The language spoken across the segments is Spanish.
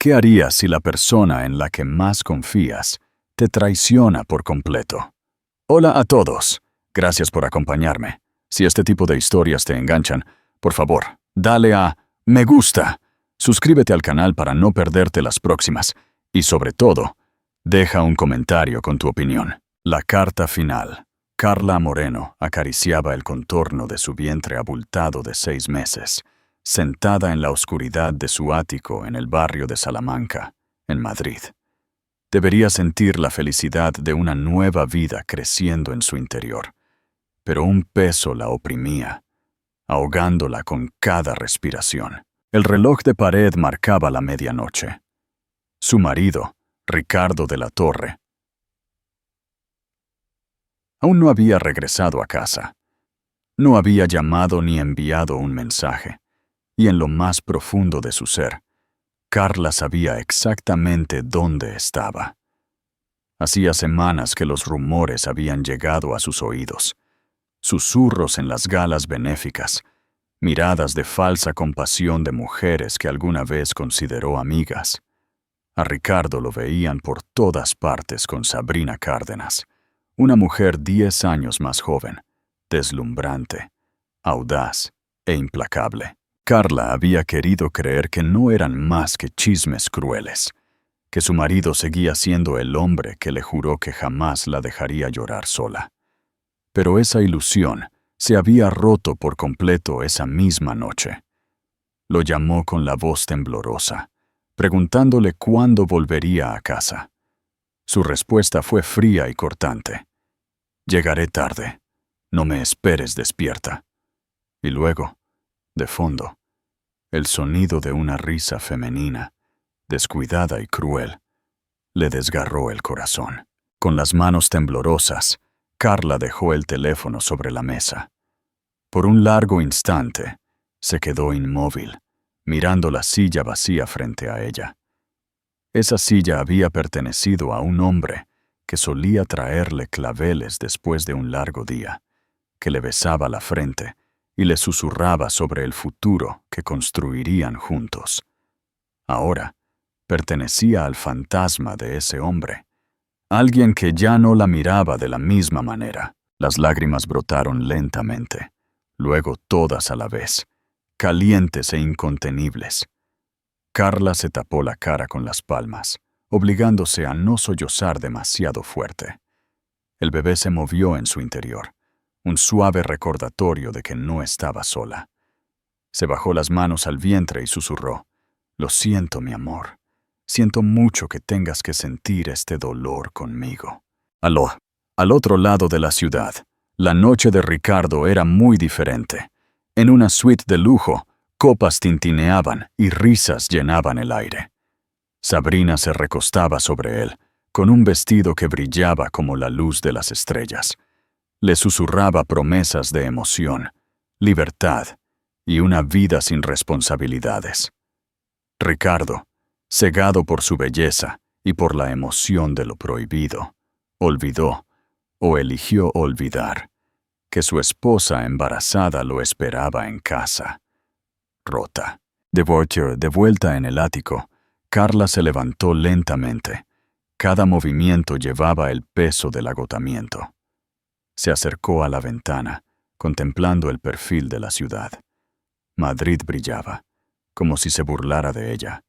¿Qué harías si la persona en la que más confías te traiciona por completo? Hola a todos. Gracias por acompañarme. Si este tipo de historias te enganchan, por favor, dale a me gusta. Suscríbete al canal para no perderte las próximas. Y sobre todo, deja un comentario con tu opinión. La carta final. Carla Moreno acariciaba el contorno de su vientre abultado de 6 meses, sentada en la oscuridad de su ático en el barrio de Salamanca, en Madrid. Debería sentir la felicidad de una nueva vida creciendo en su interior, pero un peso la oprimía, ahogándola con cada respiración. El reloj de pared marcaba la medianoche. Su marido, Ricardo de la Torre, aún no había regresado a casa. No había llamado ni enviado un mensaje, y en lo más profundo de su ser, Carla sabía exactamente dónde estaba. Hacía semanas que los rumores habían llegado a sus oídos. Susurros en las galas benéficas, miradas de falsa compasión de mujeres que alguna vez consideró amigas. A Ricardo lo veían por todas partes con Sabrina Cárdenas, una mujer 10 años más joven, deslumbrante, audaz e implacable. Carla había querido creer que no eran más que chismes crueles, que su marido seguía siendo el hombre que le juró que jamás la dejaría llorar sola. Pero esa ilusión se había roto por completo esa misma noche. Lo llamó con la voz temblorosa, preguntándole cuándo volvería a casa. Su respuesta fue fría y cortante. «Llegaré tarde. No me esperes despierta». Y luego, de fondo, el sonido de una risa femenina, descuidada y cruel, le desgarró el corazón. Con las manos temblorosas, Carla dejó el teléfono sobre la mesa. Por un largo instante, se quedó inmóvil, mirando la silla vacía frente a ella. Esa silla había pertenecido a un hombre que solía traerle claveles después de un largo día, que le besaba la frente y le susurraba sobre el futuro que construirían juntos. Ahora, pertenecía al fantasma de ese hombre, alguien que ya no la miraba de la misma manera. Las lágrimas brotaron lentamente, luego todas a la vez, calientes e incontenibles. Carla se tapó la cara con las palmas, obligándose a no sollozar demasiado fuerte. El bebé se movió en su interior, un suave recordatorio de que no estaba sola. Se bajó las manos al vientre y susurró: «Lo siento, mi amor. Siento mucho que tengas que sentir este dolor conmigo». Al otro lado de la ciudad, la noche de Ricardo era muy diferente. En una suite de lujo, copas tintineaban y risas llenaban el aire. Sabrina se recostaba sobre él, con un vestido que brillaba como la luz de las estrellas. Le susurraba promesas de emoción, libertad y una vida sin responsabilidades. Ricardo, cegado por su belleza y por la emoción de lo prohibido, olvidó, o eligió olvidar, que su esposa embarazada lo esperaba en casa. Rota. De vuelta en el ático, Carla se levantó lentamente. Cada movimiento llevaba el peso del agotamiento. Se acercó a la ventana, contemplando el perfil de la ciudad. Madrid brillaba, como si se burlara de ella.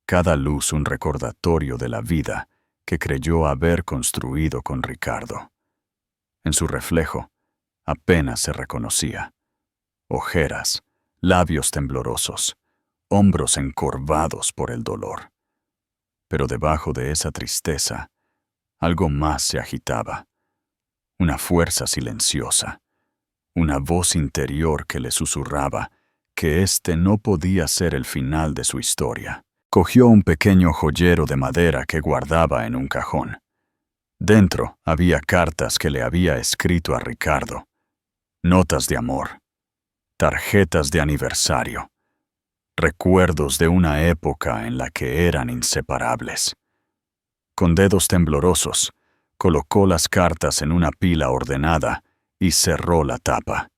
Cada luz un recordatorio de la vida que creyó haber construido con Ricardo. En su reflejo, apenas se reconocía. Ojeras, labios temblorosos, hombros encorvados por el dolor. Pero debajo de esa tristeza, algo más se agitaba. Una fuerza silenciosa, una voz interior que le susurraba que este no podía ser el final de su historia. Cogió un pequeño joyero de madera que guardaba en un cajón. Dentro había cartas que le había escrito a Ricardo, notas de amor, tarjetas de aniversario, recuerdos de una época en la que eran inseparables. Con dedos temblorosos, colocó las cartas en una pila ordenada y cerró la tapa.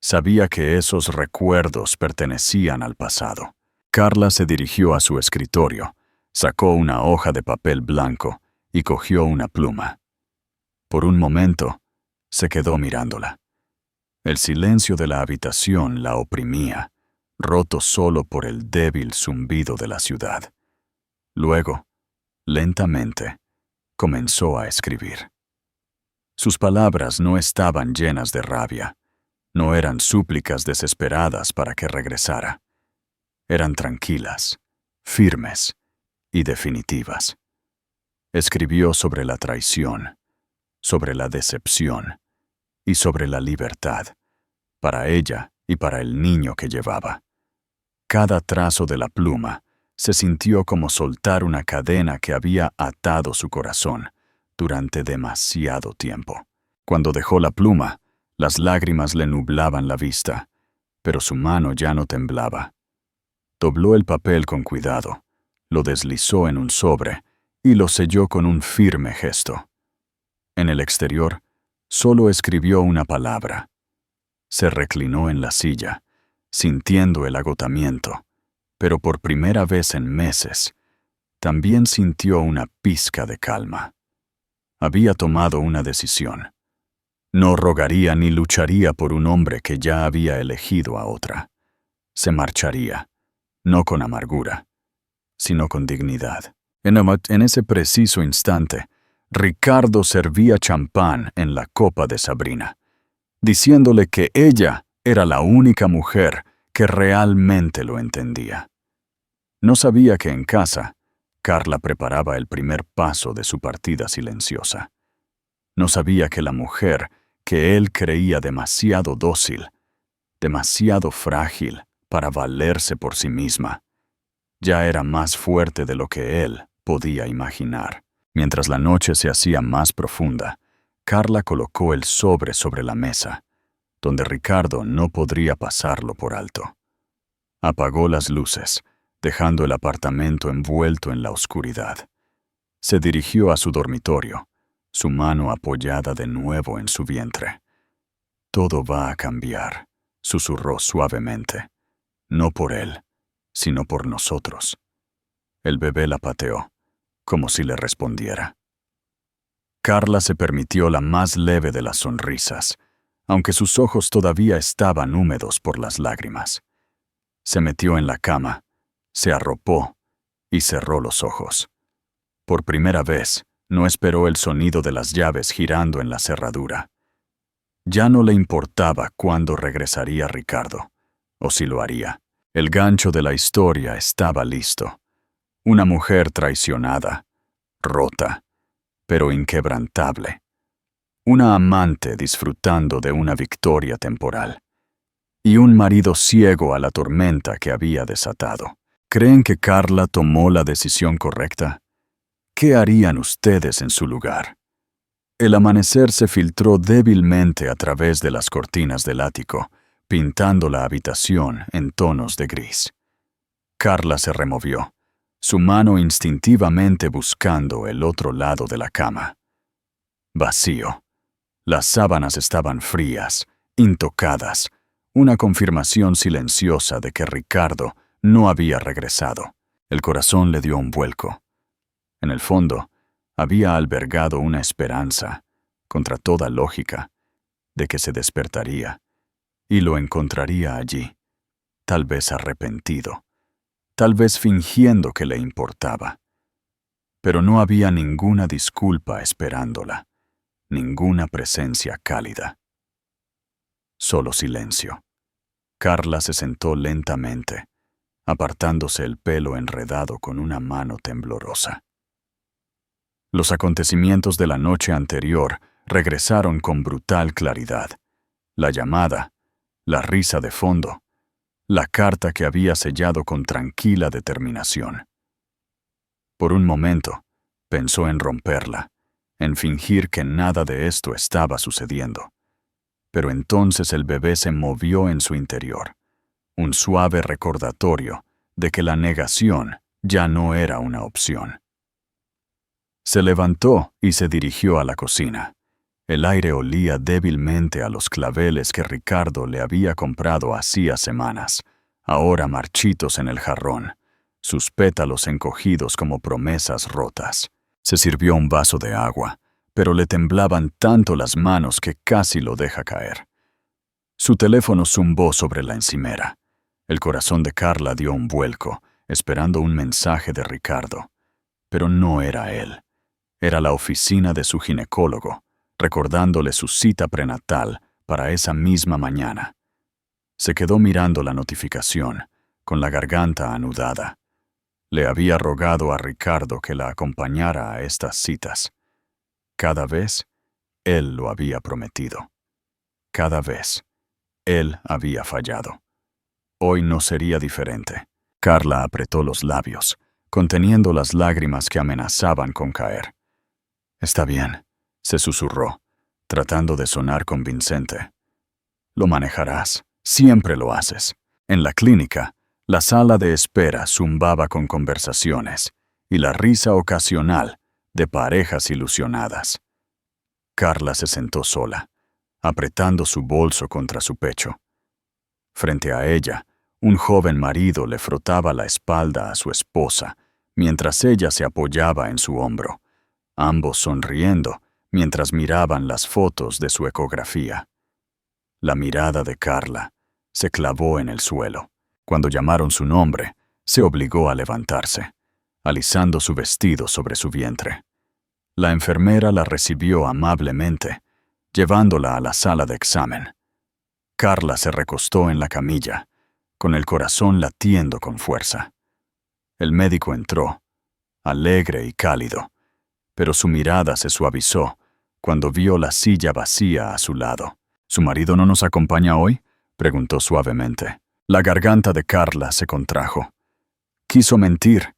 Sabía que esos recuerdos pertenecían al pasado. Carla se dirigió a su escritorio, sacó una hoja de papel blanco y cogió una pluma. Por un momento, se quedó mirándola. El silencio de la habitación la oprimía, roto solo por el débil zumbido de la ciudad. Luego, lentamente, comenzó a escribir. Sus palabras no estaban llenas de rabia, no eran súplicas desesperadas para que regresara. Eran tranquilas, firmes y definitivas. Escribió sobre la traición, sobre la decepción y sobre la libertad, para ella y para el niño que llevaba. Cada trazo de la pluma se sintió como soltar una cadena que había atado su corazón durante demasiado tiempo. Cuando dejó la pluma, las lágrimas le nublaban la vista, pero su mano ya no temblaba. Dobló el papel con cuidado, lo deslizó en un sobre y lo selló con un firme gesto. En el exterior, solo escribió una palabra. Se reclinó en la silla, sintiendo el agotamiento, pero por primera vez en meses, también sintió una pizca de calma. Había tomado una decisión. No rogaría ni lucharía por un hombre que ya había elegido a otra. Se marcharía, no con amargura, sino con dignidad. En ese preciso instante, Ricardo servía champán en la copa de Sabrina, diciéndole que ella era la única mujer que realmente lo entendía. No sabía que en casa, Carla preparaba el primer paso de su partida silenciosa. No sabía que la mujer que él creía demasiado dócil, demasiado frágil para valerse por sí misma, ya era más fuerte de lo que él podía imaginar. Mientras la noche se hacía más profunda, Carla colocó el sobre la mesa, donde Ricardo no podría pasarlo por alto. Apagó las luces, dejando el apartamento envuelto en la oscuridad. Se dirigió a su dormitorio, su mano apoyada de nuevo en su vientre. «Todo va a cambiar», susurró suavemente. «No por él, sino por nosotros». El bebé la pateó, como si le respondiera. Carla se permitió la más leve de las sonrisas, aunque sus ojos todavía estaban húmedos por las lágrimas. Se metió en la cama, se arropó y cerró los ojos. Por primera vez, no esperó el sonido de las llaves girando en la cerradura. Ya no le importaba cuándo regresaría Ricardo, o si lo haría. El gancho de la historia estaba listo. Una mujer traicionada, rota, pero inquebrantable. Una amante disfrutando de una victoria temporal. Y un marido ciego a la tormenta que había desatado. ¿Creen que Carla tomó la decisión correcta? ¿Qué harían ustedes en su lugar? El amanecer se filtró débilmente a través de las cortinas del ático, pintando la habitación en tonos de gris. Carla se removió, su mano instintivamente buscando el otro lado de la cama. Vacío. Las sábanas estaban frías, intocadas, una confirmación silenciosa de que Ricardo no había regresado. El corazón le dio un vuelco. En el fondo, había albergado una esperanza, contra toda lógica, de que se despertaría y lo encontraría allí, tal vez arrepentido, tal vez fingiendo que le importaba. Pero no había ninguna disculpa esperándola, ninguna presencia cálida. Solo silencio. Carla se sentó lentamente, apartándose el pelo enredado con una mano temblorosa. Los acontecimientos de la noche anterior regresaron con brutal claridad. La llamada, la risa de fondo, la carta que había sellado con tranquila determinación. Por un momento, pensó en romperla, en fingir que nada de esto estaba sucediendo. Pero entonces el bebé se movió en su interior, un suave recordatorio de que la negación ya no era una opción. Se levantó y se dirigió a la cocina. El aire olía débilmente a los claveles que Ricardo le había comprado hacía semanas, ahora marchitos en el jarrón, sus pétalos encogidos como promesas rotas. Se sirvió un vaso de agua, pero le temblaban tanto las manos que casi lo deja caer. Su teléfono zumbó sobre la encimera. El corazón de Carla dio un vuelco, esperando un mensaje de Ricardo. Pero no era él. Era la oficina de su ginecólogo, recordándole su cita prenatal para esa misma mañana. Se quedó mirando la notificación, con la garganta anudada. Le había rogado a Ricardo que la acompañara a estas citas. Cada vez, él lo había prometido. Cada vez, él había fallado. Hoy no sería diferente. Carla apretó los labios, conteniendo las lágrimas que amenazaban con caer. «Está bien», se susurró, tratando de sonar convincente. «Lo manejarás, siempre lo haces». En la clínica, la sala de espera zumbaba con conversaciones y la risa ocasional de parejas ilusionadas. Carla se sentó sola, apretando su bolso contra su pecho. Frente a ella, un joven marido le frotaba la espalda a su esposa, mientras ella se apoyaba en su hombro, ambos sonriendo mientras miraban las fotos de su ecografía. La mirada de Carla se clavó en el suelo. Cuando llamaron su nombre, se obligó a levantarse, alisando su vestido sobre su vientre. La enfermera la recibió amablemente, llevándola a la sala de examen. Carla se recostó en la camilla, con el corazón latiendo con fuerza. El médico entró, alegre y cálido, pero su mirada se suavizó cuando vio la silla vacía a su lado. «¿Su marido no nos acompaña hoy?», preguntó suavemente. La garganta de Carla se contrajo. Quiso mentir,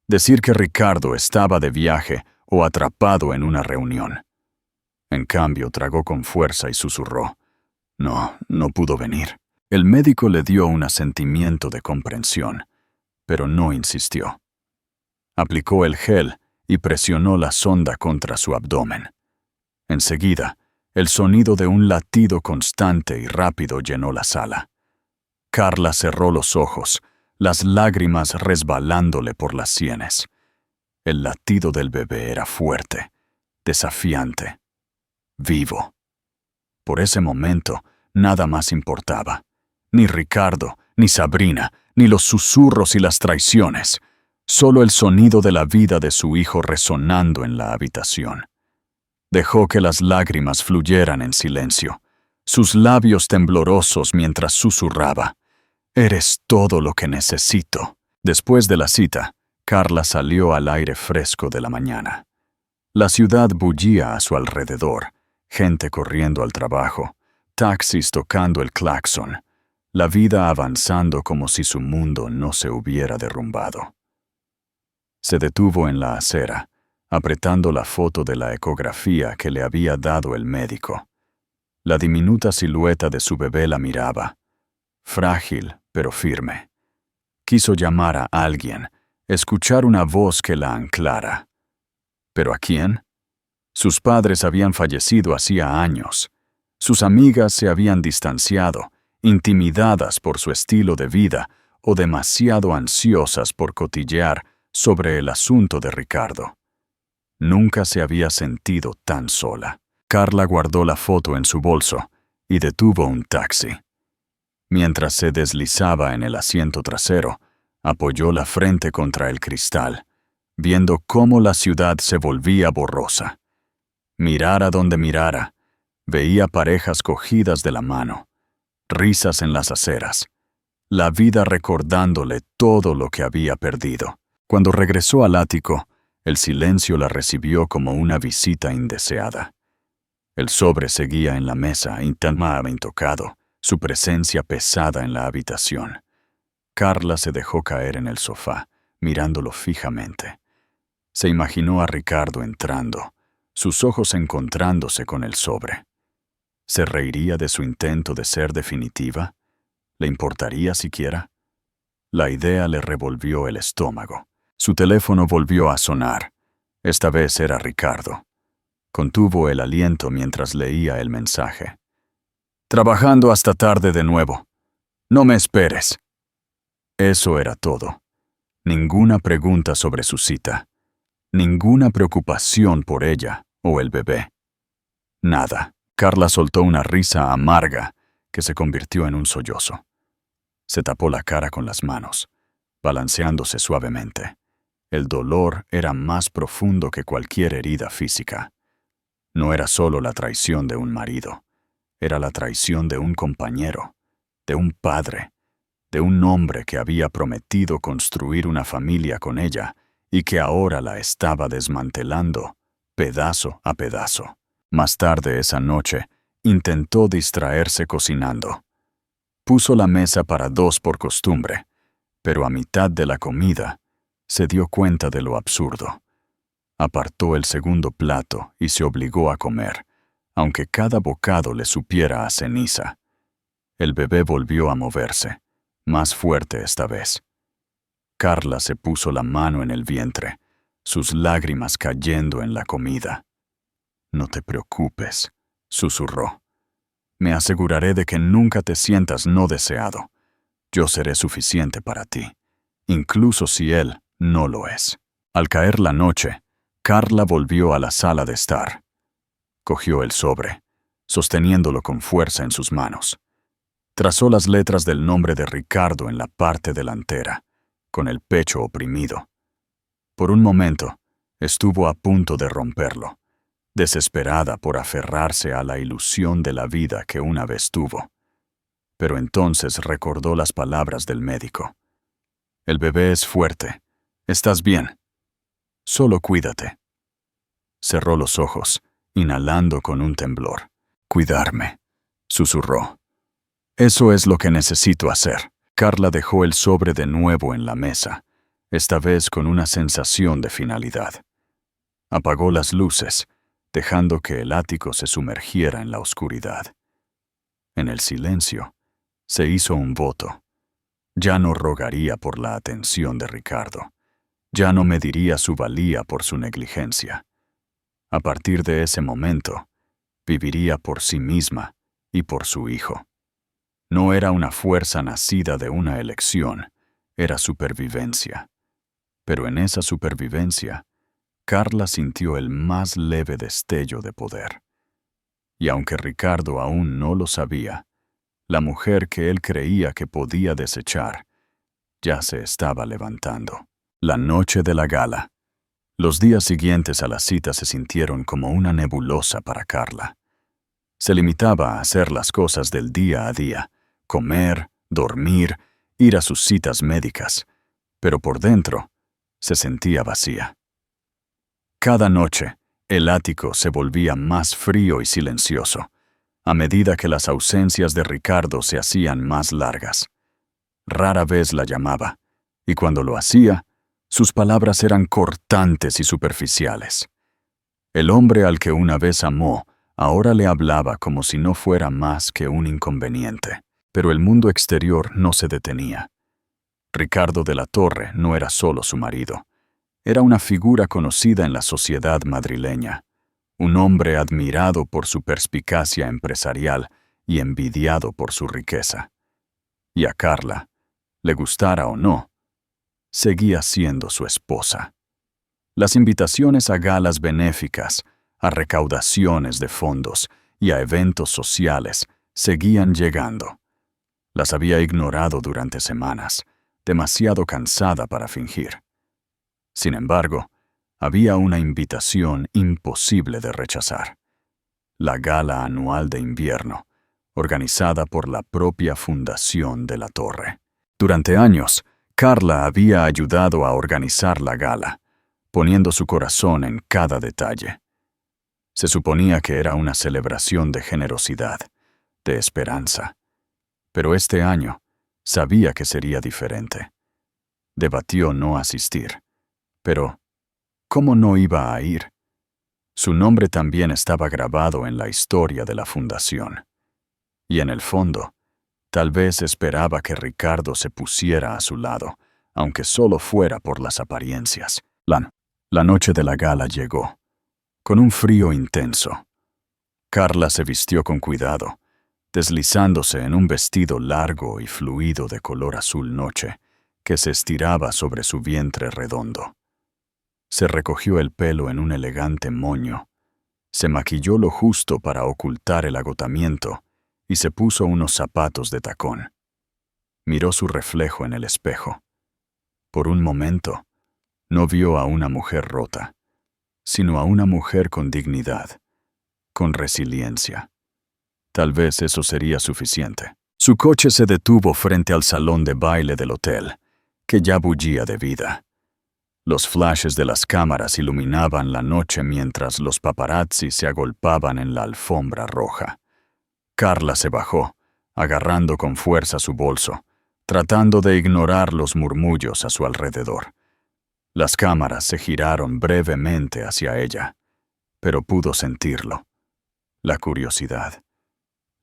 decir que Ricardo estaba de viaje o atrapado en una reunión. En cambio, tragó con fuerza y susurró: No pudo venir». El médico le dio un asentimiento de comprensión, pero no insistió. Aplicó el gel y presionó la sonda contra su abdomen. Enseguida, el sonido de un latido constante y rápido llenó la sala. Carla cerró los ojos, las lágrimas resbalándole por las sienes. El latido del bebé era fuerte, desafiante, vivo. Por ese momento, nada más importaba. Ni Ricardo, ni Sabrina, ni los susurros y las traiciones. Solo el sonido de la vida de su hijo resonando en la habitación. Dejó que las lágrimas fluyeran en silencio, sus labios temblorosos mientras susurraba: «Eres todo lo que necesito». Después de la cita, Carla salió al aire fresco de la mañana. La ciudad bullía a su alrededor, gente corriendo al trabajo, taxis tocando el claxon, la vida avanzando como si su mundo no se hubiera derrumbado. Se detuvo en la acera, apretando la foto de la ecografía que le había dado el médico. La diminuta silueta de su bebé la miraba, frágil pero firme. Quiso llamar a alguien, escuchar una voz que la anclara. ¿Pero a quién? Sus padres habían fallecido hacía años. Sus amigas se habían distanciado, intimidadas por su estilo de vida o demasiado ansiosas por cotillear sobre el asunto de Ricardo. Nunca se había sentido tan sola. Carla guardó la foto en su bolso y detuvo un taxi. Mientras se deslizaba en el asiento trasero, apoyó la frente contra el cristal, viendo cómo la ciudad se volvía borrosa. Mirara donde mirara, veía parejas cogidas de la mano, risas en las aceras, la vida recordándole todo lo que había perdido. Cuando regresó al ático, el silencio la recibió como una visita indeseada. El sobre seguía en la mesa, intocado, su presencia pesada en la habitación. Carla se dejó caer en el sofá, mirándolo fijamente. Se imaginó a Ricardo entrando, sus ojos encontrándose con el sobre. ¿Se reiría de su intento de ser definitiva? ¿Le importaría siquiera? La idea le revolvió el estómago. Su teléfono volvió a sonar. Esta vez era Ricardo. Contuvo el aliento mientras leía el mensaje. «Trabajando hasta tarde de nuevo. No me esperes». Eso era todo. Ninguna pregunta sobre su cita. Ninguna preocupación por ella o el bebé. Nada. Carla soltó una risa amarga que se convirtió en un sollozo. Se tapó la cara con las manos, balanceándose suavemente. El dolor era más profundo que cualquier herida física. No era solo la traición de un marido, era la traición de un compañero, de un padre, de un hombre que había prometido construir una familia con ella y que ahora la estaba desmantelando, pedazo a pedazo. Más tarde esa noche, intentó distraerse cocinando. Puso la mesa para dos por costumbre, pero a mitad de la comida, se dio cuenta de lo absurdo. Apartó el segundo plato y se obligó a comer, aunque cada bocado le supiera a ceniza. El bebé volvió a moverse, más fuerte esta vez. Carla se puso la mano en el vientre, sus lágrimas cayendo en la comida. «No te preocupes», susurró. «Me aseguraré de que nunca te sientas no deseado. Yo seré suficiente para ti, incluso si él no lo es». Al caer la noche, Carla volvió a la sala de estar. Cogió el sobre, sosteniéndolo con fuerza en sus manos. Trazó las letras del nombre de Ricardo en la parte delantera, con el pecho oprimido. Por un momento, estuvo a punto de romperlo, desesperada por aferrarse a la ilusión de la vida que una vez tuvo. Pero entonces recordó las palabras del médico. «El bebé es fuerte. Estás bien. Solo cuídate». Cerró los ojos, inhalando con un temblor. «Cuidarme», susurró. «Eso es lo que necesito hacer». Carla dejó el sobre de nuevo en la mesa, esta vez con una sensación de finalidad. Apagó las luces, dejando que el ático se sumergiera en la oscuridad. En el silencio, se hizo un voto. Ya no rogaría por la atención de Ricardo. Ya no mediría su valía por su negligencia. A partir de ese momento, viviría por sí misma y por su hijo. No era una fuerza nacida de una elección, era supervivencia. Pero en esa supervivencia, Carla sintió el más leve destello de poder. Y aunque Ricardo aún no lo sabía, la mujer que él creía que podía desechar, ya se estaba levantando. La noche de la gala. Los días siguientes a la cita se sintieron como una nebulosa para Carla. Se limitaba a hacer las cosas del día a día, comer, dormir, ir a sus citas médicas, pero por dentro se sentía vacía. Cada noche, el ático se volvía más frío y silencioso, a medida que las ausencias de Ricardo se hacían más largas. Rara vez la llamaba, y cuando lo hacía, sus palabras eran cortantes y superficiales. El hombre al que una vez amó, ahora le hablaba como si no fuera más que un inconveniente. Pero el mundo exterior no se detenía. Ricardo de la Torre no era solo su marido. Era una figura conocida en la sociedad madrileña, un hombre admirado por su perspicacia empresarial y envidiado por su riqueza. Y a Carla, le gustara o no, seguía siendo su esposa. Las invitaciones a galas benéficas, a recaudaciones de fondos y a eventos sociales seguían llegando. Las había ignorado durante semanas, demasiado cansada para fingir. Sin embargo, había una invitación imposible de rechazar. La gala anual de invierno, organizada por la propia Fundación de la Torre. Durante años, Carla había ayudado a organizar la gala, poniendo su corazón en cada detalle. Se suponía que era una celebración de generosidad, de esperanza. Pero este año sabía que sería diferente. Debatió no asistir. Pero, ¿cómo no iba a ir? Su nombre también estaba grabado en la historia de la fundación. Y en el fondo, tal vez esperaba que Ricardo se pusiera a su lado, aunque solo fuera por las apariencias. La noche de la gala llegó, con un frío intenso. Carla se vistió con cuidado, deslizándose en un vestido largo y fluido de color azul noche, que se estiraba sobre su vientre redondo. Se recogió el pelo en un elegante moño, se maquilló lo justo para ocultar el agotamiento y se puso unos zapatos de tacón. Miró su reflejo en el espejo. Por un momento, no vio a una mujer rota, sino a una mujer con dignidad, con resiliencia. Tal vez eso sería suficiente. Su coche se detuvo frente al salón de baile del hotel, que ya bullía de vida. Los flashes de las cámaras iluminaban la noche mientras los paparazzi se agolpaban en la alfombra roja. Carla se bajó, agarrando con fuerza su bolso, tratando de ignorar los murmullos a su alrededor. Las cámaras se giraron brevemente hacia ella, pero pudo sentirlo. La curiosidad,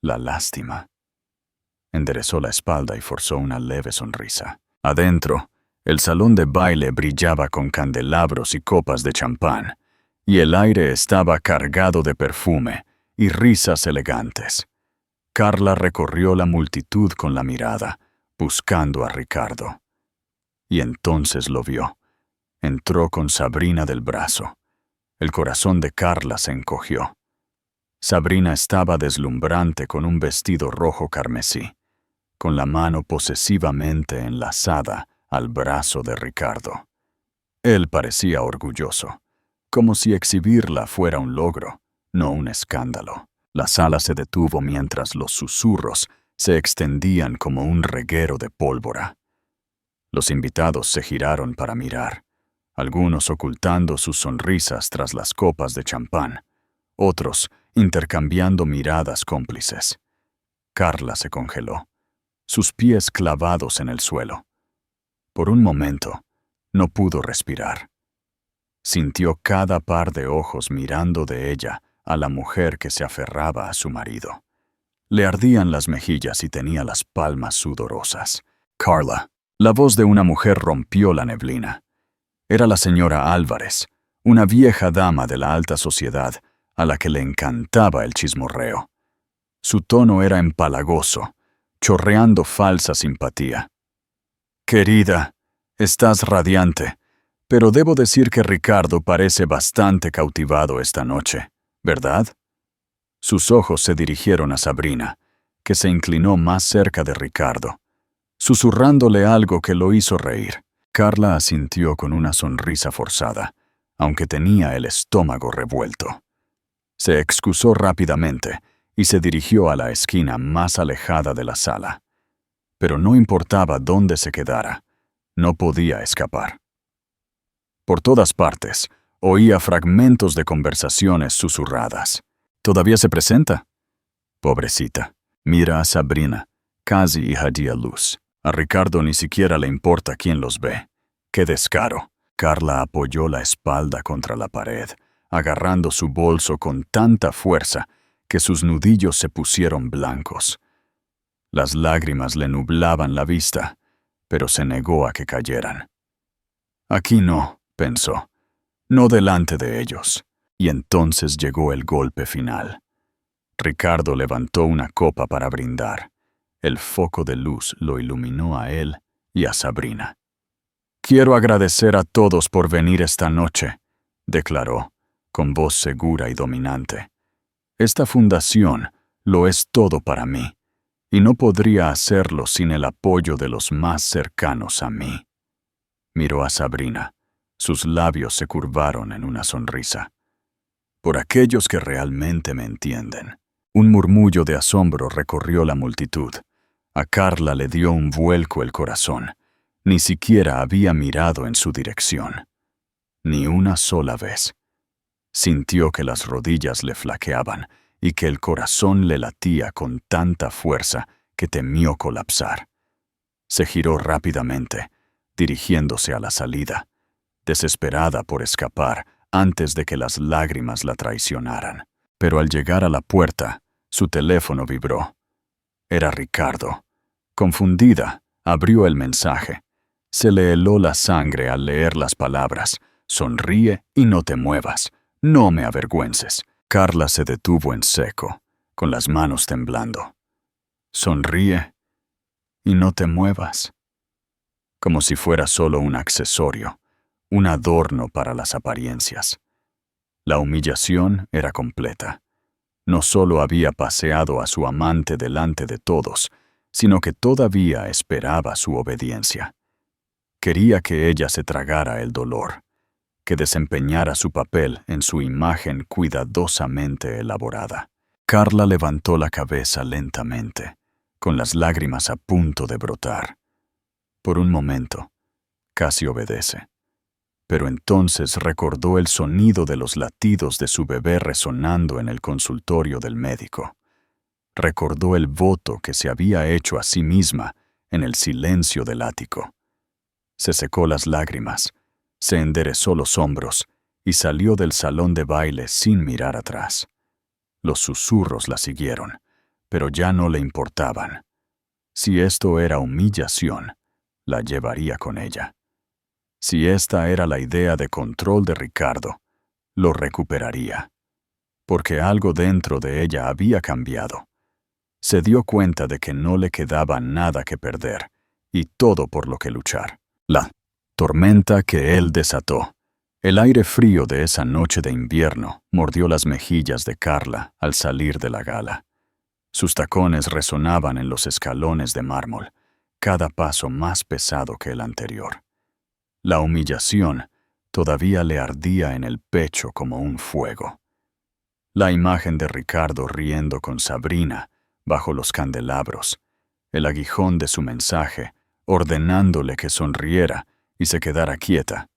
la lástima. Enderezó la espalda y forzó una leve sonrisa. Adentro, el salón de baile brillaba con candelabros y copas de champán, y el aire estaba cargado de perfume y risas elegantes. Carla recorrió la multitud con la mirada, buscando a Ricardo. Y entonces lo vio. Entró con Sabrina del brazo. El corazón de Carla se encogió. Sabrina estaba deslumbrante con un vestido rojo carmesí, con la mano posesivamente enlazada al brazo de Ricardo. Él parecía orgulloso, como si exhibirla fuera un logro, no un escándalo. La sala se detuvo mientras los susurros se extendían como un reguero de pólvora. Los invitados se giraron para mirar, algunos ocultando sus sonrisas tras las copas de champán, otros intercambiando miradas cómplices. Carla se congeló, sus pies clavados en el suelo. Por un momento, no pudo respirar. Sintió cada par de ojos mirando de ella a la mujer que se aferraba a su marido. Le ardían las mejillas y tenía las palmas sudorosas. Carla. La voz de una mujer rompió la neblina. Era la señora Álvarez, una vieja dama de la alta sociedad a la que le encantaba el chismorreo. Su tono era empalagoso, chorreando falsa simpatía. «Querida, estás radiante, pero debo decir que Ricardo parece bastante cautivado esta noche, ¿verdad?» Sus ojos se dirigieron a Sabrina, que se inclinó más cerca de Ricardo, susurrándole algo que lo hizo reír. Carla asintió con una sonrisa forzada, aunque tenía el estómago revuelto. Se excusó rápidamente y se dirigió a la esquina más alejada de la sala. Pero no importaba dónde se quedara, no podía escapar. Por todas partes, oía fragmentos de conversaciones susurradas. ¿Todavía se presenta? Pobrecita. Mira a Sabrina, casi hija de luz. A Ricardo ni siquiera le importa quién los ve. ¡Qué descaro! Carla apoyó la espalda contra la pared, agarrando su bolso con tanta fuerza que sus nudillos se pusieron blancos. Las lágrimas le nublaban la vista, pero se negó a que cayeran. Aquí no, pensó, no delante de ellos. Y entonces llegó el golpe final. Ricardo levantó una copa para brindar. El foco de luz lo iluminó a él y a Sabrina. «Quiero agradecer a todos por venir esta noche», declaró, con voz segura y dominante. «Esta fundación lo es todo para mí, y no podría hacerlo sin el apoyo de los más cercanos a mí». Miró a Sabrina. Sus labios se curvaron en una sonrisa. «Por aquellos que realmente me entienden». Un murmullo de asombro recorrió la multitud. A Carla le dio un vuelco el corazón. Ni siquiera había mirado en su dirección. Ni una sola vez. Sintió que las rodillas le flaqueaban y que el corazón le latía con tanta fuerza que temió colapsar. Se giró rápidamente, dirigiéndose a la salida, desesperada por escapar antes de que las lágrimas la traicionaran. Pero al llegar a la puerta, su teléfono vibró. Era Ricardo. Confundida, abrió el mensaje. Se le heló la sangre al leer las palabras: «Sonríe y no te muevas. No me avergüences». Carla se detuvo en seco, con las manos temblando. «Sonríe y no te muevas». como si fuera solo un accesorio, un adorno para las apariencias. La humillación era completa. No solo había paseado a su amante delante de todos, sino que todavía esperaba su obediencia. Quería que ella se tragara el dolor, que desempeñara su papel en su imagen cuidadosamente elaborada. Carla levantó la cabeza lentamente, con las lágrimas a punto de brotar. Por un momento, casi obedece. Pero entonces recordó el sonido de los latidos de su bebé resonando en el consultorio del médico. Recordó el voto que se había hecho a sí misma en el silencio del ático. Se secó las lágrimas, se enderezó los hombros y salió del salón de baile sin mirar atrás. Los susurros la siguieron, pero ya no le importaban. Si esto era humillación, la llevaría con ella. Si esta era la idea de control de Ricardo, lo recuperaría. Porque algo dentro de ella había cambiado. Se dio cuenta de que no le quedaba nada que perder y todo por lo que luchar. La tormenta que él desató. El aire frío de esa noche de invierno mordió las mejillas de Carla al salir de la gala. Sus tacones resonaban en los escalones de mármol, cada paso más pesado que el anterior. La humillación todavía le ardía en el pecho como un fuego. La imagen de Ricardo riendo con Sabrina bajo los candelabros, el aguijón de su mensaje ordenándole que sonriera y se quedara quieta.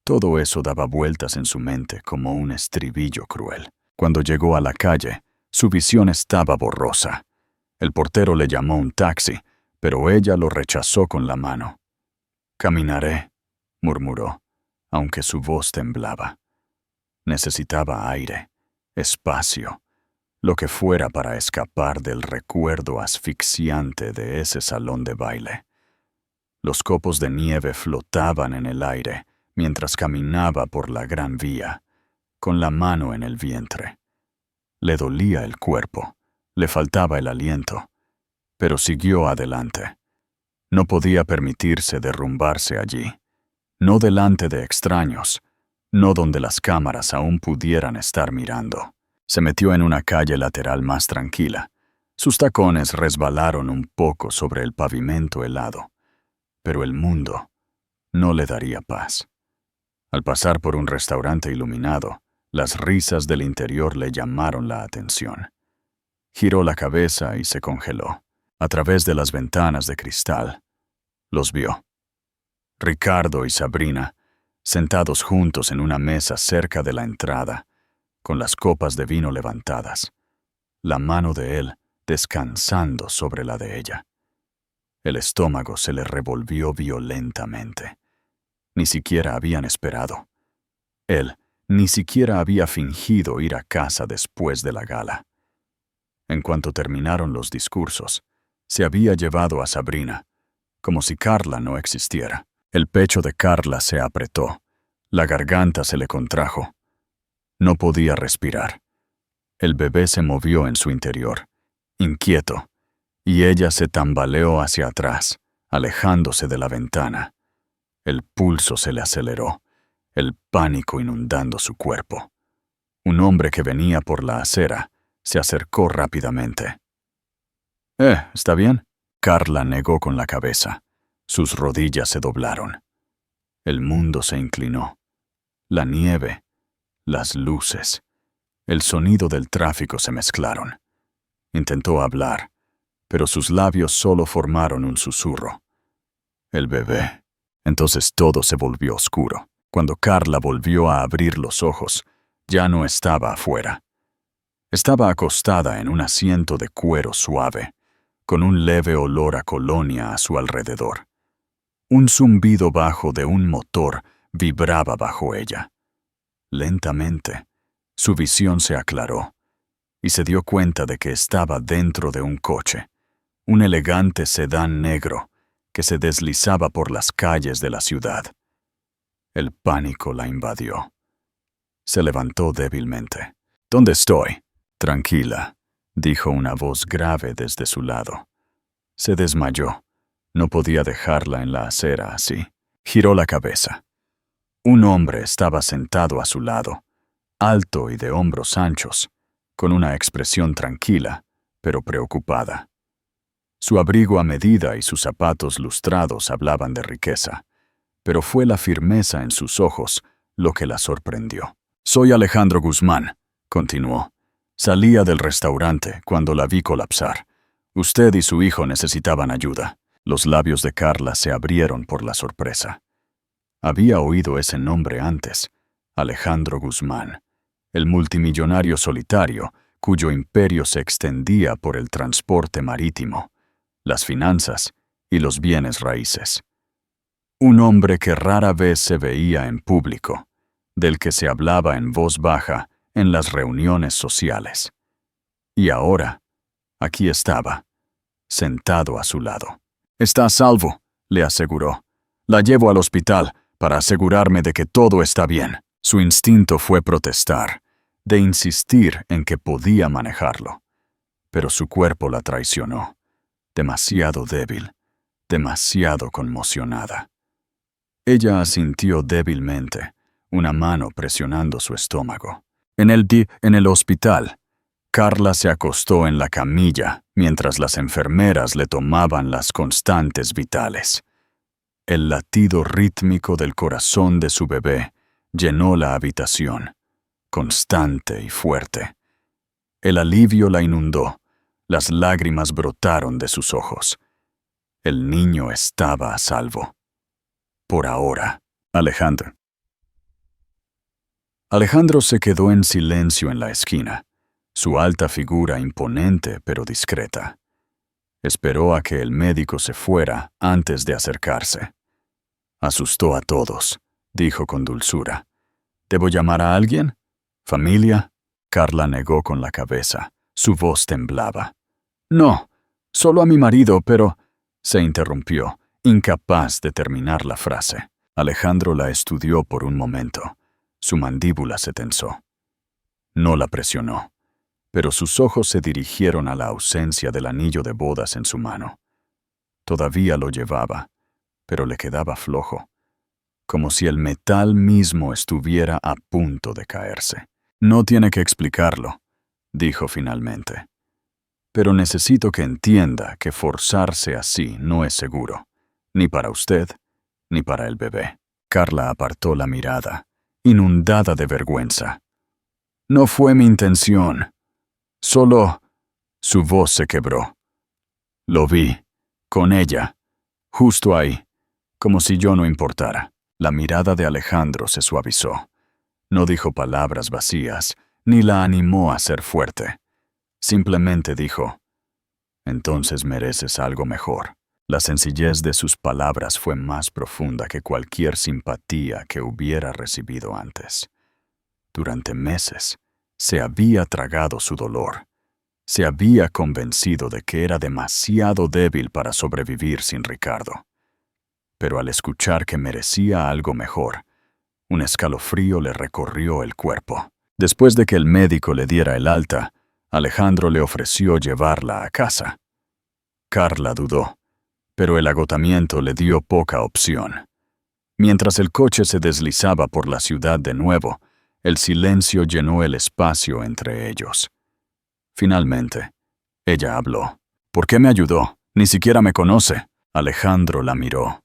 Todo eso daba vueltas en su mente como un estribillo cruel. Cuando llegó a la calle, su visión estaba borrosa. El portero le llamó un taxi, pero ella lo rechazó con la mano. «Caminaré», murmuró, aunque su voz temblaba. Necesitaba aire, espacio, lo que fuera para escapar del recuerdo asfixiante de ese salón de baile. Los copos de nieve flotaban en el aire mientras caminaba por la Gran Vía, con la mano en el vientre. Le dolía el cuerpo, le faltaba el aliento, pero siguió adelante. No podía permitirse derrumbarse allí, no delante de extraños, no donde las cámaras aún pudieran estar mirando. Se metió en una calle lateral más tranquila. Sus tacones resbalaron un poco sobre el pavimento helado, pero el mundo no le daría paz. Al pasar por un restaurante iluminado, las risas del interior le llamaron la atención. Giró la cabeza y se congeló. A través de las ventanas de cristal, los vio. Ricardo y Sabrina, sentados juntos en una mesa cerca de la entrada, con las copas de vino levantadas, la mano de él descansando sobre la de ella. El estómago se le revolvió violentamente. Ni siquiera habían esperado. Él ni siquiera había fingido ir a casa después de la gala. En cuanto terminaron los discursos, se había llevado a Sabrina, como si Carla no existiera. El pecho de Carla se apretó, la garganta se le contrajo. No podía respirar. El bebé se movió en su interior, inquieto, y ella se tambaleó hacia atrás, alejándose de la ventana. El pulso se le aceleró, el pánico inundando su cuerpo. Un hombre que venía por la acera se acercó rápidamente. ¿Está bien?» Carla negó con la cabeza. Sus rodillas se doblaron. El mundo se inclinó. La nieve, las luces, el sonido del tráfico se mezclaron. Intentó hablar, pero sus labios solo formaron un susurro. El bebé. Entonces todo se volvió oscuro. Cuando Carla volvió a abrir los ojos, ya no estaba afuera. Estaba acostada en un asiento de cuero suave, con un leve olor a colonia a su alrededor. Un zumbido bajo de un motor vibraba bajo ella. Lentamente, su visión se aclaró y se dio cuenta de que estaba dentro de un coche, un elegante sedán negro que se deslizaba por las calles de la ciudad. El pánico la invadió. Se levantó débilmente. «¿Dónde estoy?» «Tranquila», dijo una voz grave desde su lado. Se desmayó, No podía dejarla en la acera así. Giró la cabeza. Un hombre estaba sentado a su lado, alto y de hombros anchos, con una expresión tranquila, pero preocupada. Su abrigo a medida y sus zapatos lustrados hablaban de riqueza, pero fue la firmeza en sus ojos lo que la sorprendió. «Soy Alejandro Guzmán», continuó. «Salía del restaurante cuando la vi colapsar. Usted y su hijo necesitaban ayuda». Los labios de Carla se abrieron por la sorpresa. Había oído ese nombre antes, Alejandro Guzmán, el multimillonario solitario cuyo imperio se extendía por el transporte marítimo, las finanzas y los bienes raíces. Un hombre que rara vez se veía en público, del que se hablaba en voz baja en las reuniones sociales. Y ahora, aquí estaba, sentado a su lado. «Está a salvo», le aseguró. «La llevo al hospital para asegurarme de que todo está bien». Su instinto fue protestar, de insistir en que podía manejarlo. Pero su cuerpo la traicionó. Demasiado débil, demasiado conmocionada. Ella asintió débilmente, una mano presionando su estómago. En el hospital, Carla se acostó en la camilla mientras las enfermeras le tomaban las constantes vitales. El latido rítmico del corazón de su bebé llenó la habitación, constante y fuerte. El alivio la inundó, las lágrimas brotaron de sus ojos. El niño estaba a salvo. Por ahora, Alejandro se quedó en silencio en la esquina, su alta figura imponente pero discreta. Esperó a que el médico se fuera antes de acercarse. «Asustó a todos», dijo con dulzura. «¿Debo llamar a alguien? ¿Familia?» Carla negó con la cabeza. Su voz temblaba. «No, solo a mi marido, pero…» Se interrumpió, incapaz de terminar la frase. Alejandro la estudió por un momento. Su mandíbula se tensó. No la presionó, pero sus ojos se dirigieron a la ausencia del anillo de bodas en su mano. Todavía lo llevaba, pero le quedaba flojo, como si el metal mismo estuviera a punto de caerse. «No tiene que explicarlo», dijo finalmente. «Pero necesito que entienda que forzarse así no es seguro, ni para usted, ni para el bebé». Carla apartó la mirada, inundada de vergüenza. «No fue mi intención. Solo…» Su voz se quebró. «Lo vi, con ella, justo ahí, como si yo no importara». La mirada de Alejandro se suavizó. No dijo palabras vacías, ni la animó a ser fuerte. Simplemente dijo: «Entonces mereces algo mejor». La sencillez de sus palabras fue más profunda que cualquier simpatía que hubiera recibido antes. Durante meses, se había tragado su dolor. Se había convencido de que era demasiado débil para sobrevivir sin Ricardo. Pero al escuchar que merecía algo mejor, un escalofrío le recorrió el cuerpo. Después de que el médico le diera el alta, Alejandro le ofreció llevarla a casa. Carla dudó, pero el agotamiento le dio poca opción. Mientras el coche se deslizaba por la ciudad de nuevo, el silencio llenó el espacio entre ellos. Finalmente, ella habló. «¿Por qué me ayudó? Ni siquiera me conoce». Alejandro la miró,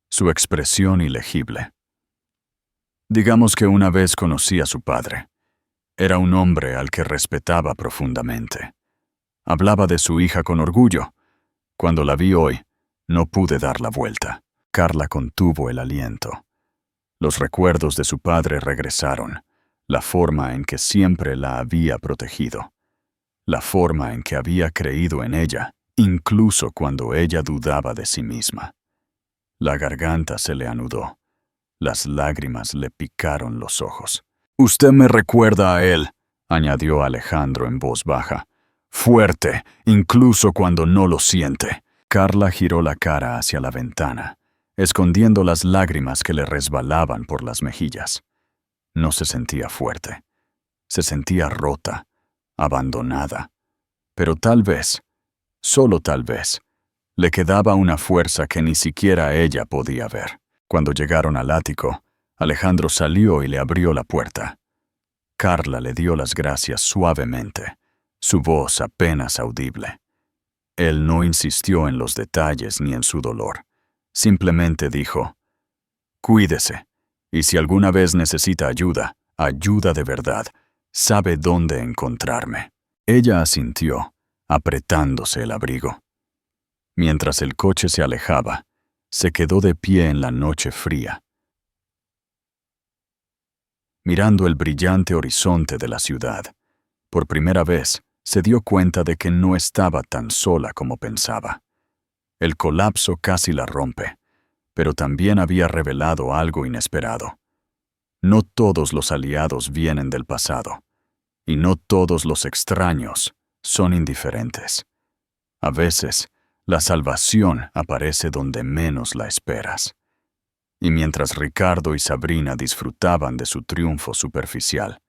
su expresión ilegible. «Digamos que una vez conocí a su padre. Era un hombre al que respetaba profundamente. Hablaba de su hija con orgullo. Cuando la vi hoy, no pude dar la vuelta». Carla contuvo el aliento. Los recuerdos de su padre regresaron, la forma en que siempre la había protegido, la forma en que había creído en ella, incluso cuando ella dudaba de sí misma. La garganta se le anudó. Las lágrimas le picaron los ojos. «Usted me recuerda a él», añadió Alejandro en voz baja. «Fuerte, incluso cuando no lo siente». Carla giró la cara hacia la ventana, escondiendo las lágrimas que le resbalaban por las mejillas. No se sentía fuerte. Se sentía rota, abandonada. Pero tal vez, solo tal vez, Le quedaba una fuerza que ni siquiera ella podía ver. Cuando llegaron al ático, Alejandro salió y le abrió la puerta. Carla le dio las gracias suavemente, su voz apenas audible. Él no insistió en los detalles ni en su dolor. Simplemente dijo: «Cuídese, y si alguna vez necesita ayuda, ayuda de verdad, sabe dónde encontrarme». Ella asintió, apretándose el abrigo. Mientras el coche se alejaba, se quedó de pie en la noche fría, mirando el brillante horizonte de la ciudad. Por primera vez, se dio cuenta de que no estaba tan sola como pensaba. El colapso casi la rompe, pero también había revelado algo inesperado. No todos los aliados vienen del pasado, y no todos los extraños son indiferentes. A veces, la salvación aparece donde menos la esperas. Y mientras Ricardo y Sabrina disfrutaban de su triunfo superficial,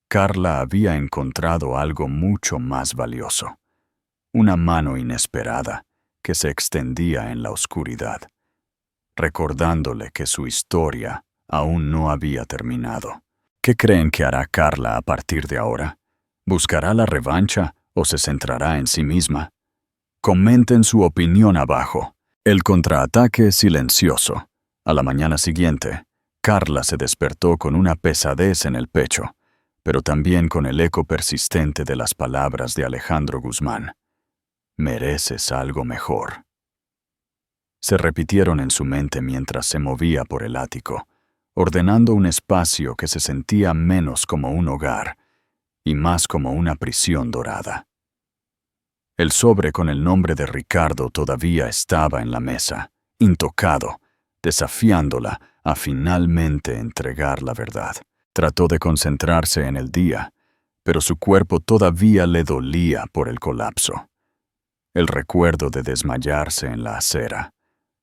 Carla había encontrado algo mucho más valioso: una mano inesperada que se extendía en la oscuridad, recordándole que su historia aún no había terminado. ¿Qué creen que hará Carla a partir de ahora? ¿Buscará la revancha o se centrará en sí misma? Comenten su opinión abajo. El contraataque silencioso. A la mañana siguiente, Carla se despertó con una pesadez en el pecho, pero también con el eco persistente de las palabras de Alejandro Guzmán: «Mereces algo mejor». Se repitieron en su mente mientras se movía por el ático, ordenando un espacio que se sentía menos como un hogar y más como una prisión dorada. El sobre con el nombre de Ricardo todavía estaba en la mesa, intocado, desafiándola a finalmente entregar la verdad. Trató de concentrarse en el día, pero su cuerpo todavía le dolía por el colapso. El recuerdo de desmayarse en la acera,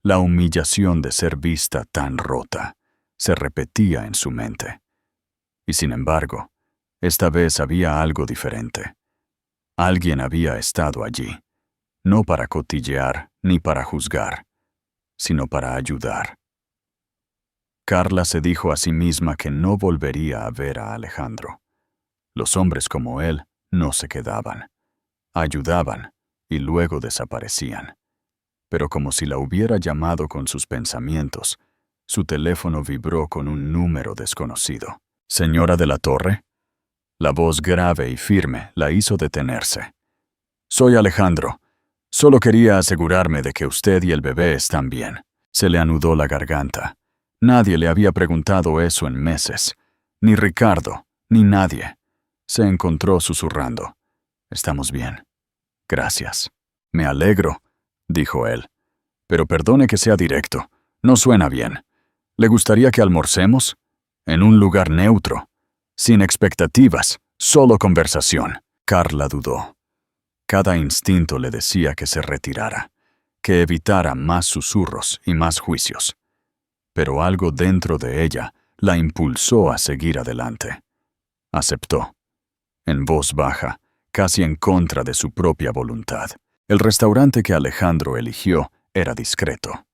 la humillación de ser vista tan rota, se repetía en su mente. Y sin embargo, esta vez había algo diferente. Alguien había estado allí, no para cotillear ni para juzgar, sino para ayudar. Carla se dijo a sí misma que no volvería a ver a Alejandro. Los hombres como él no se quedaban. Ayudaban y luego desaparecían. Pero como si la hubiera llamado con sus pensamientos, su teléfono vibró con un número desconocido. «¿Señora de la Torre?» La voz grave y firme la hizo detenerse. «Soy Alejandro. Solo quería asegurarme de que usted y el bebé están bien». Se le anudó la garganta. Nadie le había preguntado eso en meses. Ni Ricardo, ni nadie. Se encontró susurrando: «Estamos bien. Gracias». «Me alegro», dijo él. «Pero perdone que sea directo. No suena bien. ¿Le gustaría que almorcemos? En un lugar neutro. Sin expectativas, solo conversación». Carla dudó. Cada instinto le decía que se retirara, que evitara más susurros y más juicios. Pero algo dentro de ella la impulsó a seguir adelante. Aceptó, en voz baja, casi en contra de su propia voluntad. El restaurante que Alejandro eligió era discreto.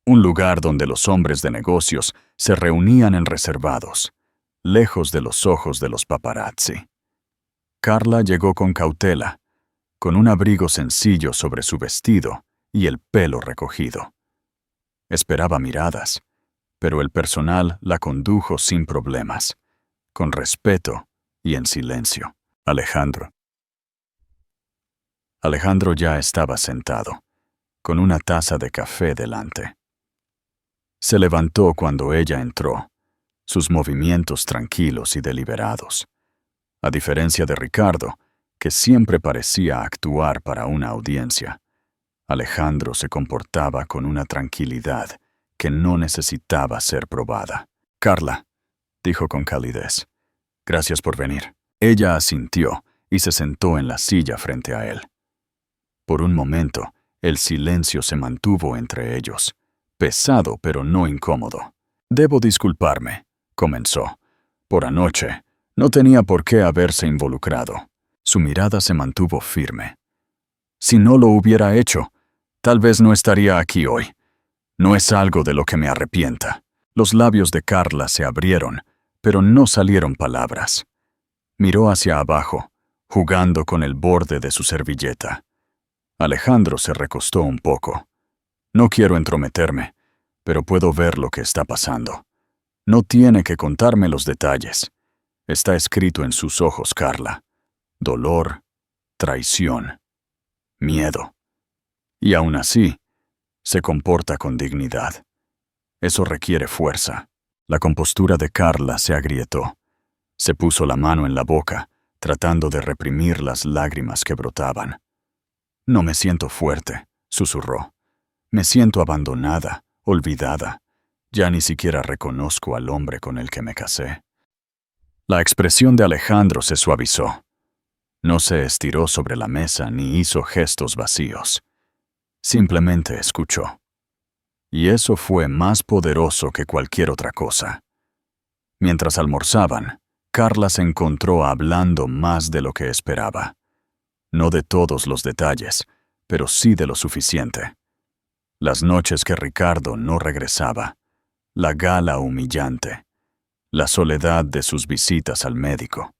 Un lugar donde los hombres de negocios se reunían en reservados, lejos de los ojos de los paparazzi. Carla llegó con cautela, con un abrigo sencillo sobre su vestido y el pelo recogido. Esperaba miradas, pero el personal la condujo sin problemas, con respeto y en silencio. Alejandro ya estaba sentado, con una taza de café delante. Se levantó cuando ella entró, sus movimientos tranquilos y deliberados. A diferencia de Ricardo, que siempre parecía actuar para una audiencia, Alejandro se comportaba con una tranquilidad que no necesitaba ser probada. «Carla», dijo con calidez, «gracias por venir». Ella asintió y se sentó en la silla frente a él. Por un momento, el silencio se mantuvo entre ellos, pesado pero no incómodo. «Debo disculparme», comenzó. «Por anoche, no tenía por qué haberse involucrado». Su mirada se mantuvo firme. «Si no lo hubiera hecho, Tal vez no estaría aquí hoy. No es algo de lo que me arrepienta. Los labios de Carla se abrieron, pero no salieron palabras. Miró hacia abajo, jugando con el borde de su servilleta. Alejandro se recostó un poco. No quiero entrometerme, pero puedo ver lo que está pasando. No tiene que contarme los detalles. Está escrito en sus ojos, Carla. Dolor, traición, miedo. Y aún así, se comporta con dignidad. Eso requiere fuerza. La compostura de Carla se agrietó. Se puso la mano en la boca, tratando de reprimir las lágrimas que brotaban. No me siento fuerte, susurró. Me siento abandonada, olvidada. Ya ni siquiera reconozco al hombre con el que me casé. La expresión de Alejandro se suavizó. No se estiró sobre la mesa ni hizo gestos vacíos. Simplemente escuchó. Y eso fue más poderoso que cualquier otra cosa. Mientras almorzaban, Carla se encontró hablando más de lo que esperaba. No de todos los detalles, pero sí de lo suficiente. Las noches que Ricardo no regresaba, la gala humillante, la soledad de sus visitas al médico.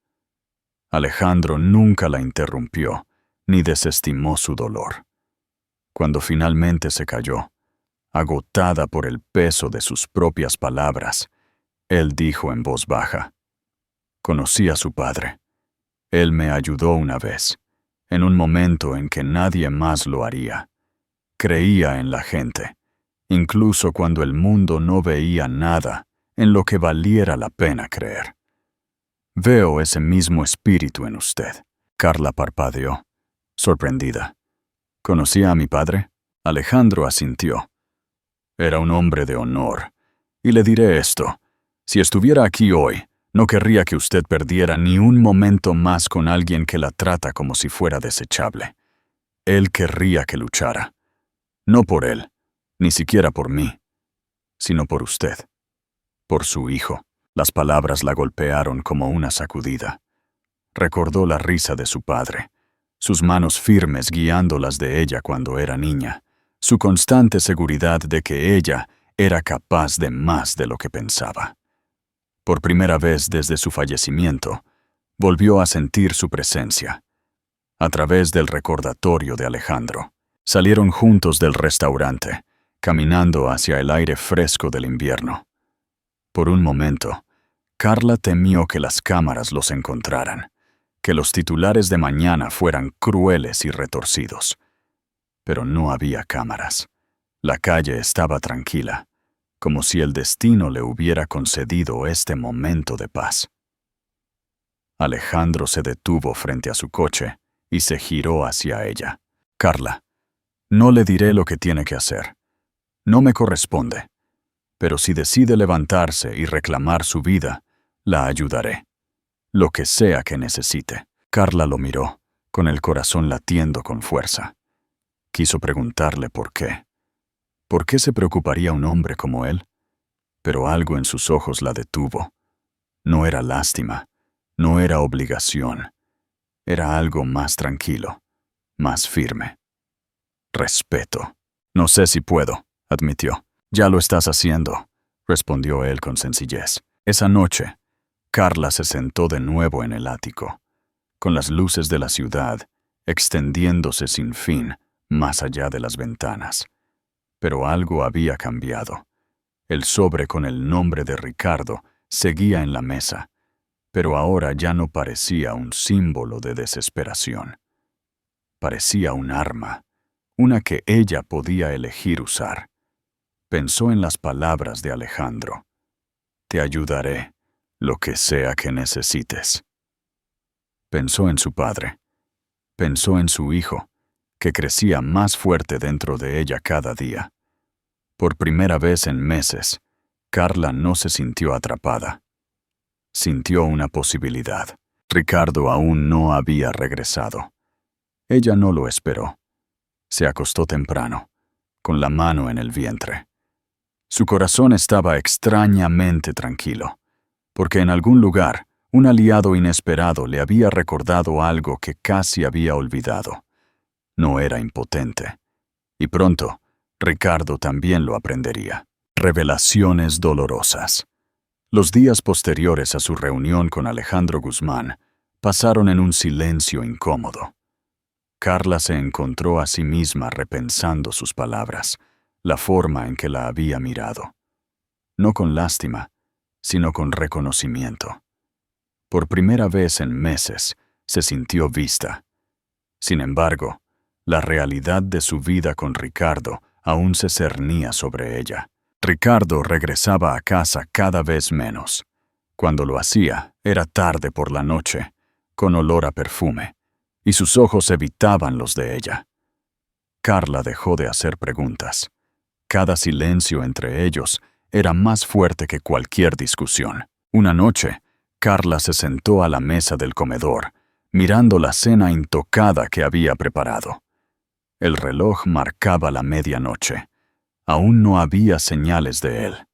Alejandro nunca la interrumpió, ni desestimó su dolor. Cuando finalmente se calló, agotada por el peso de sus propias palabras, él dijo en voz baja: «Conocí a su padre. Él me ayudó una vez, en un momento en que nadie más lo haría. Creía en la gente, incluso cuando el mundo no veía nada en lo que valiera la pena creer. Veo ese mismo espíritu en usted». Carla parpadeó, sorprendida. «¿Conocía a mi padre?» Alejandro asintió. «Era un hombre de honor. Y le diré esto. Si estuviera aquí hoy, no querría que usted perdiera ni un momento más con alguien que la trata como si fuera desechable. Él querría que luchara. No por él, ni siquiera por mí, sino por usted. Por su hijo». Las palabras la golpearon como una sacudida. Recordó la risa de su padre, sus manos firmes guiándolas de ella cuando era niña, su constante seguridad de que ella era capaz de más de lo que pensaba. Por primera vez desde su fallecimiento, volvió a sentir su presencia. A través del recordatorio de Alejandro, salieron juntos del restaurante, caminando hacia el aire fresco del invierno. Por un momento, Carla temió que las cámaras los encontraran, que los titulares de mañana fueran crueles y retorcidos. Pero no había cámaras. La calle estaba tranquila, como si el destino le hubiera concedido este momento de paz. Alejandro se detuvo frente a su coche y se giró hacia ella. «Carla, no le diré lo que tiene que hacer. No me corresponde. Pero si decide levantarse y reclamar su vida, la ayudaré. Lo que sea que necesite». Carla lo miró, con el corazón latiendo con fuerza. Quiso preguntarle por qué. ¿Por qué se preocuparía un hombre como él? Pero algo en sus ojos la detuvo. No era lástima, no era obligación. Era algo más tranquilo, más firme. Respeto. «No sé si puedo», admitió. «Ya lo estás haciendo», respondió él con sencillez. Esa noche, Carla se sentó de nuevo en el ático, con las luces de la ciudad extendiéndose sin fin más allá de las ventanas. Pero algo había cambiado. El sobre con el nombre de Ricardo seguía en la mesa, pero ahora ya no parecía un símbolo de desesperación. Parecía un arma, una que ella podía elegir usar. Pensó en las palabras de Alejandro: «Te ayudaré, lo que sea que necesites». Pensó en su padre. Pensó en su hijo, que crecía más fuerte dentro de ella cada día. Por primera vez en meses, Carla no se sintió atrapada. Sintió una posibilidad. Ricardo aún no había regresado. Ella no lo esperó. Se acostó temprano, con la mano en el vientre. Su corazón estaba extrañamente tranquilo, porque en algún lugar un aliado inesperado le había recordado algo que casi había olvidado. No era impotente. Y pronto, Ricardo también lo aprendería. Revelaciones dolorosas. Los días posteriores a su reunión con Alejandro Guzmán pasaron en un silencio incómodo. Carla se encontró a sí misma repensando sus palabras, la forma en que la había mirado. No con lástima, sino con reconocimiento. Por primera vez en meses, se sintió vista. Sin embargo, la realidad de su vida con Ricardo aún se cernía sobre ella. Ricardo regresaba a casa cada vez menos. Cuando lo hacía, era tarde por la noche, con olor a perfume, y sus ojos evitaban los de ella. Carla dejó de hacer preguntas. Cada silencio entre ellos era más fuerte que cualquier discusión. Una noche, Carla se sentó a la mesa del comedor, mirando la cena intocada que había preparado. El reloj marcaba la medianoche. Aún no había señales de él.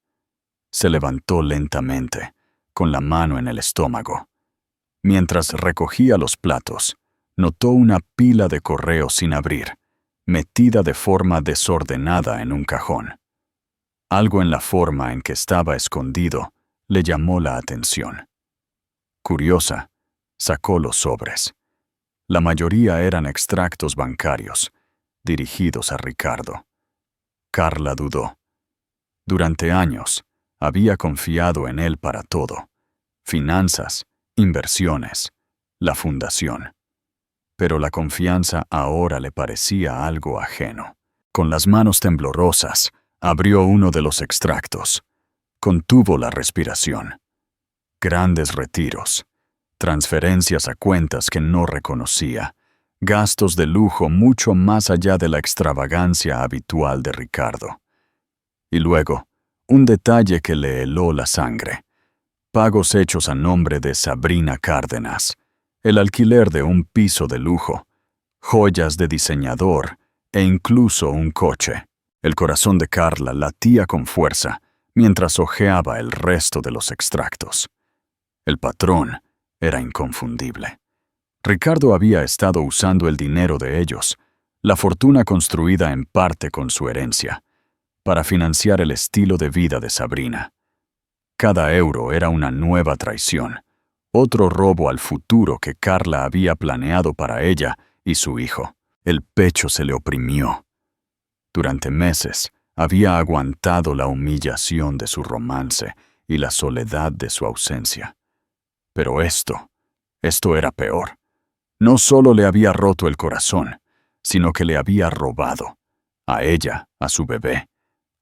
Se levantó lentamente, con la mano en el estómago. Mientras recogía los platos, notó una pila de correos sin abrir, metida de forma desordenada en un cajón. Algo en la forma en que estaba escondido le llamó la atención. Curiosa, sacó los sobres. La mayoría eran extractos bancarios, dirigidos a Ricardo. Carla dudó. Durante años, había confiado en él para todo: finanzas, inversiones, la fundación. Pero la confianza ahora le parecía algo ajeno. Con las manos temblorosas, abrió uno de los extractos. Contuvo la respiración. Grandes retiros, transferencias a cuentas que no reconocía, gastos de lujo mucho más allá de la extravagancia habitual de Ricardo. Y luego, un detalle que le heló la sangre: pagos hechos a nombre de Sabrina Cárdenas, el alquiler de un piso de lujo, joyas de diseñador e incluso un coche. El corazón de Carla latía con fuerza mientras hojeaba el resto de los extractos. El patrón era inconfundible. Ricardo había estado usando el dinero de ellos, la fortuna construida en parte con su herencia, para financiar el estilo de vida de Sabrina. Cada euro era una nueva traición, otro robo al futuro que Carla había planeado para ella y su hijo. El pecho se le oprimió. Durante meses había aguantado la humillación de su romance y la soledad de su ausencia. Pero esto era peor. No solo le había roto el corazón, sino que le había robado, a ella, a su bebé,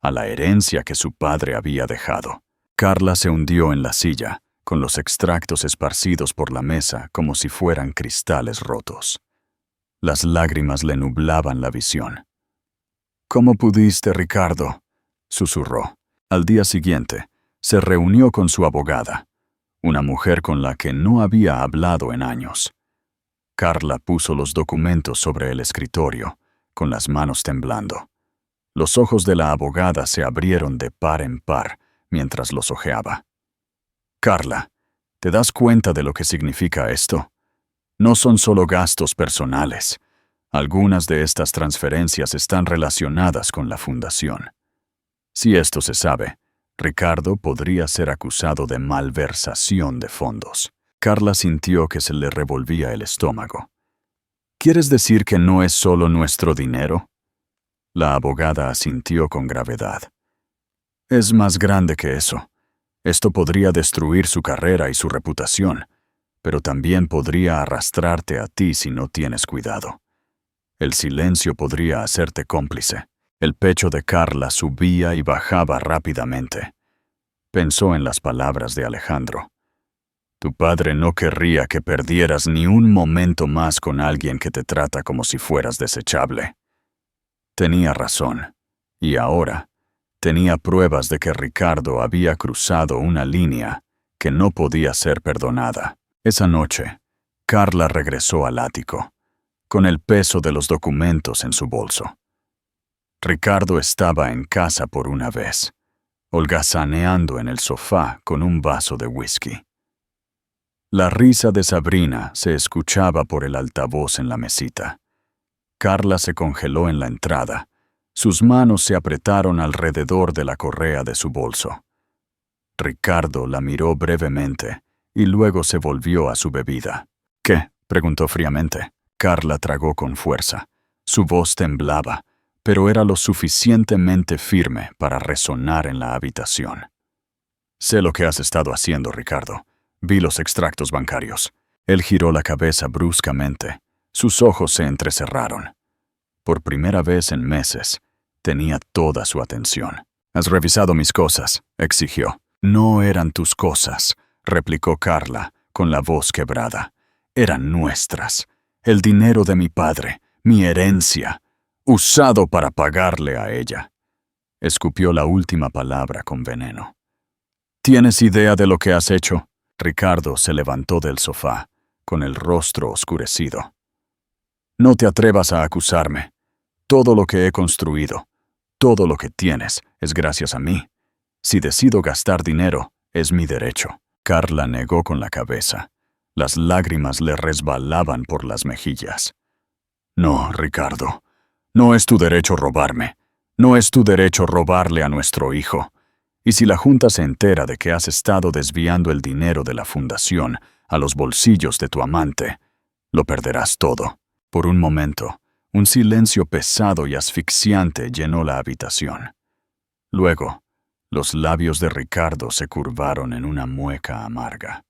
a la herencia que su padre había dejado. Carla se hundió en la silla, con los extractos esparcidos por la mesa como si fueran cristales rotos. Las lágrimas le nublaban la visión. «¿Cómo pudiste, Ricardo?», susurró. Al día siguiente, se reunió con su abogada, una mujer con la que no había hablado en años. Carla puso los documentos sobre el escritorio, con las manos temblando. Los ojos de la abogada se abrieron de par en par mientras los hojeaba. «Carla, ¿te das cuenta de lo que significa esto? No son solo gastos personales. Algunas de estas transferencias están relacionadas con la fundación. Si esto se sabe, Ricardo podría ser acusado de malversación de fondos». Carla sintió que se le revolvía el estómago. «¿Quieres decir que no es solo nuestro dinero?». La abogada asintió con gravedad. «Es más grande que eso. Esto podría destruir su carrera y su reputación, pero también podría arrastrarte a ti si no tienes cuidado. El silencio podría hacerte cómplice». El pecho de Carla subía y bajaba rápidamente. Pensó en las palabras de Alejandro. «Tu padre no querría que perdieras ni un momento más con alguien que te trata como si fueras desechable». Tenía razón, y ahora tenía pruebas de que Ricardo había cruzado una línea que no podía ser perdonada. Esa noche, Carla regresó al ático, con el peso de los documentos en su bolso. Ricardo estaba en casa por una vez, holgazaneando en el sofá con un vaso de whisky. La risa de Sabrina se escuchaba por el altavoz en la mesita. Carla se congeló en la entrada, Sus manos se apretaron alrededor de la correa de su bolso. Ricardo la miró brevemente y luego se volvió a su bebida. ¿Qué?, preguntó fríamente. Carla tragó con fuerza. Su voz temblaba, pero era lo suficientemente firme para resonar en la habitación. Sé lo que has estado haciendo, Ricardo. Vi los extractos bancarios. Él giró la cabeza bruscamente. Sus ojos se entrecerraron. Por primera vez en meses, tenía toda su atención. «Has revisado mis cosas», exigió. «No eran tus cosas», replicó Carla, con la voz quebrada. «Eran nuestras. El dinero de mi padre, mi herencia, usado para pagarle a ella». Escupió la última palabra con veneno. «¿Tienes idea de lo que has hecho?» Ricardo se levantó del sofá, con el rostro oscurecido. «No te atrevas a acusarme. Todo lo que he construido, todo lo que tienes, es gracias a mí. Si decido gastar dinero, es mi derecho». Carla negó con la cabeza. Las lágrimas le resbalaban por las mejillas. «No, Ricardo, no es tu derecho robarme. No es tu derecho robarle a nuestro hijo. Y si la Junta se entera de que has estado desviando el dinero de la fundación a los bolsillos de tu amante, lo perderás todo». Por un momento, un silencio pesado y asfixiante llenó la habitación. Luego, los labios de Ricardo se curvaron en una mueca amarga.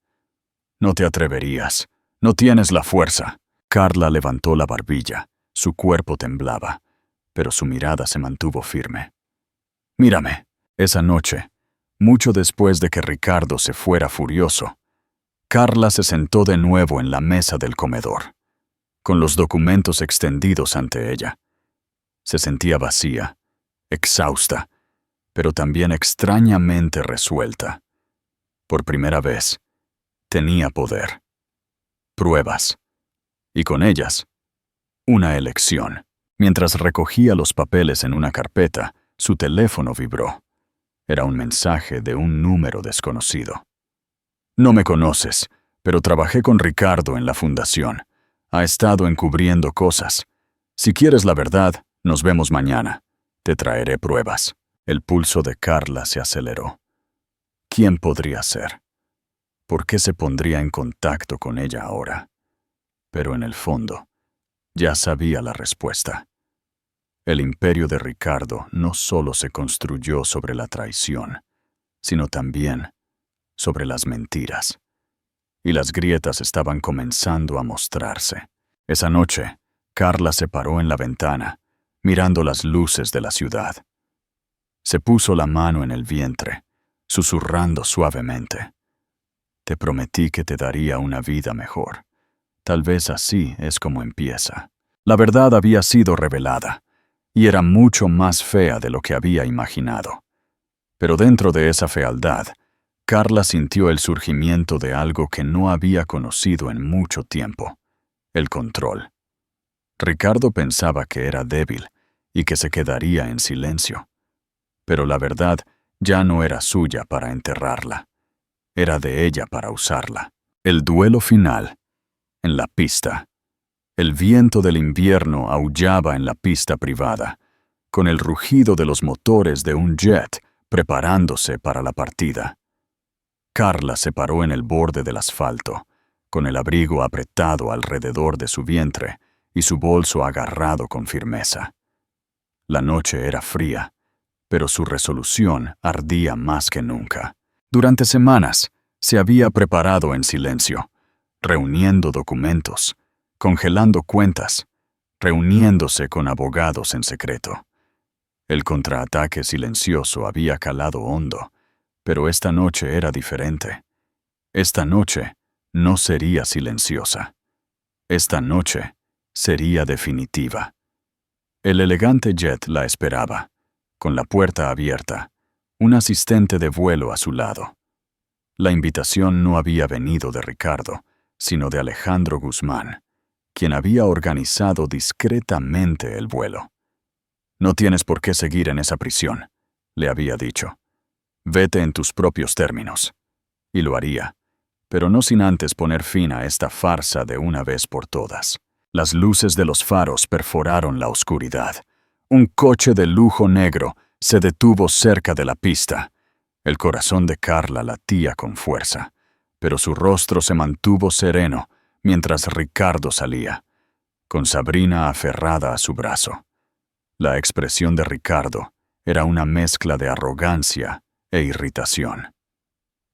«No te atreverías. No tienes la fuerza». Carla levantó la barbilla. Su cuerpo temblaba, pero su mirada se mantuvo firme. «Mírame». Esa noche, mucho después de que Ricardo se fuera furioso, Carla se sentó de nuevo en la mesa del comedor, con los documentos extendidos ante ella. Se sentía vacía, exhausta, pero también extrañamente resuelta. Por primera vez, tenía poder, pruebas, y con ellas, una elección. Mientras recogía los papeles en una carpeta, su teléfono vibró. Era un mensaje de un número desconocido. «No me conoces, pero trabajé con Ricardo en la fundación. Ha estado encubriendo cosas. Si quieres la verdad, nos vemos mañana. Te traeré pruebas». El pulso de Carla se aceleró. ¿Quién podría ser? ¿Por qué se pondría en contacto con ella ahora? Pero en el fondo, ya sabía la respuesta. El imperio de Ricardo no solo se construyó sobre la traición, sino también sobre las mentiras. Y las grietas estaban comenzando a mostrarse. Esa noche, Carla se paró en la ventana, mirando las luces de la ciudad. Se puso la mano en el vientre, susurrando suavemente. «Te prometí que te daría una vida mejor. Tal vez así es como empieza». La verdad había sido revelada, y era mucho más fea de lo que había imaginado. Pero dentro de esa fealdad, Carla sintió el surgimiento de algo que no había conocido en mucho tiempo: el control. Ricardo pensaba que era débil y que se quedaría en silencio. Pero la verdad ya no era suya para enterrarla. Era de ella para usarla. El duelo final, en la pista. El viento del invierno aullaba en la pista privada, con el rugido de los motores de un jet preparándose para la partida. Carla se paró en el borde del asfalto, con el abrigo apretado alrededor de su vientre y su bolso agarrado con firmeza. La noche era fría, pero su resolución ardía más que nunca. Durante semanas, se había preparado en silencio, reuniendo documentos, congelando cuentas, reuniéndose con abogados en secreto. El contraataque silencioso había calado hondo, pero esta noche era diferente. Esta noche no sería silenciosa. Esta noche sería definitiva. El elegante jet la esperaba, con la puerta abierta, un asistente de vuelo a su lado. La invitación no había venido de Ricardo, sino de Alejandro Guzmán, quien había organizado discretamente el vuelo. «No tienes por qué seguir en esa prisión», le había dicho. «Vete en tus propios términos». Y lo haría, pero no sin antes poner fin a esta farsa de una vez por todas. Las luces de los faros perforaron la oscuridad. Un coche de lujo negro se detuvo cerca de la pista. El corazón de Carla latía con fuerza, pero su rostro se mantuvo sereno mientras Ricardo salía, con Sabrina aferrada a su brazo. La expresión de Ricardo era una mezcla de arrogancia e irritación.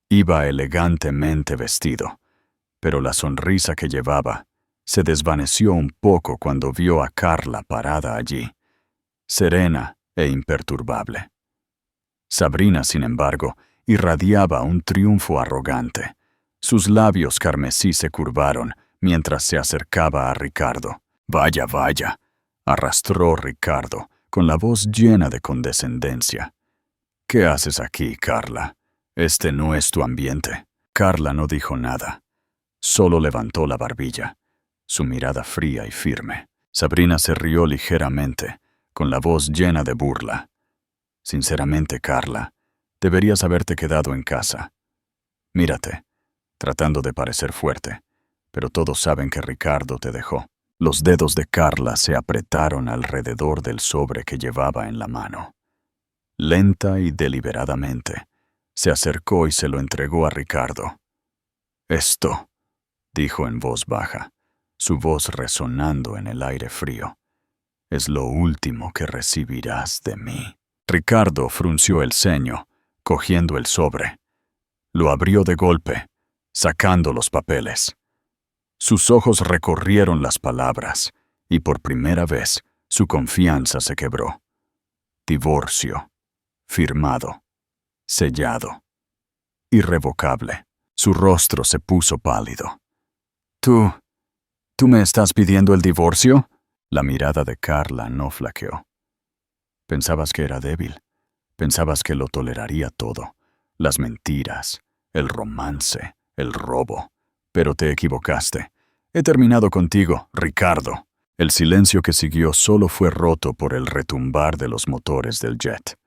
Iba elegantemente vestido, pero la sonrisa que llevaba se desvaneció un poco cuando vio a Carla parada allí, serena e imperturbable. Sabrina, sin embargo, irradiaba un triunfo arrogante. Sus labios carmesí se curvaron mientras se acercaba a Ricardo. «Vaya, vaya», arrastró Ricardo, con la voz llena de condescendencia. «¿Qué haces aquí, Carla? Este no es tu ambiente». Carla no dijo nada. Solo levantó la barbilla, su mirada fría y firme. Sabrina se rió ligeramente, con la voz llena de burla. «Sinceramente, Carla, deberías haberte quedado en casa. Mírate, tratando de parecer fuerte, pero todos saben que Ricardo te dejó». Los dedos de Carla se apretaron alrededor del sobre que llevaba en la mano. Lenta y deliberadamente, se acercó y se lo entregó a Ricardo. «Esto», dijo en voz baja, su voz resonando en el aire frío, «es lo último que recibirás de mí». Ricardo frunció el ceño, cogiendo el sobre. Lo abrió de golpe, sacando los papeles. Sus ojos recorrieron las palabras, y por primera vez su confianza se quebró. Divorcio. Firmado. Sellado. Irrevocable. Su rostro se puso pálido. ¿Tú me estás pidiendo el divorcio?» La mirada de Carla no flaqueó. «Pensabas que era débil. Pensabas que lo toleraría todo. Las mentiras, el romance, el robo. Pero te equivocaste. He terminado contigo, Ricardo». El silencio que siguió solo fue roto por el retumbar de los motores del jet.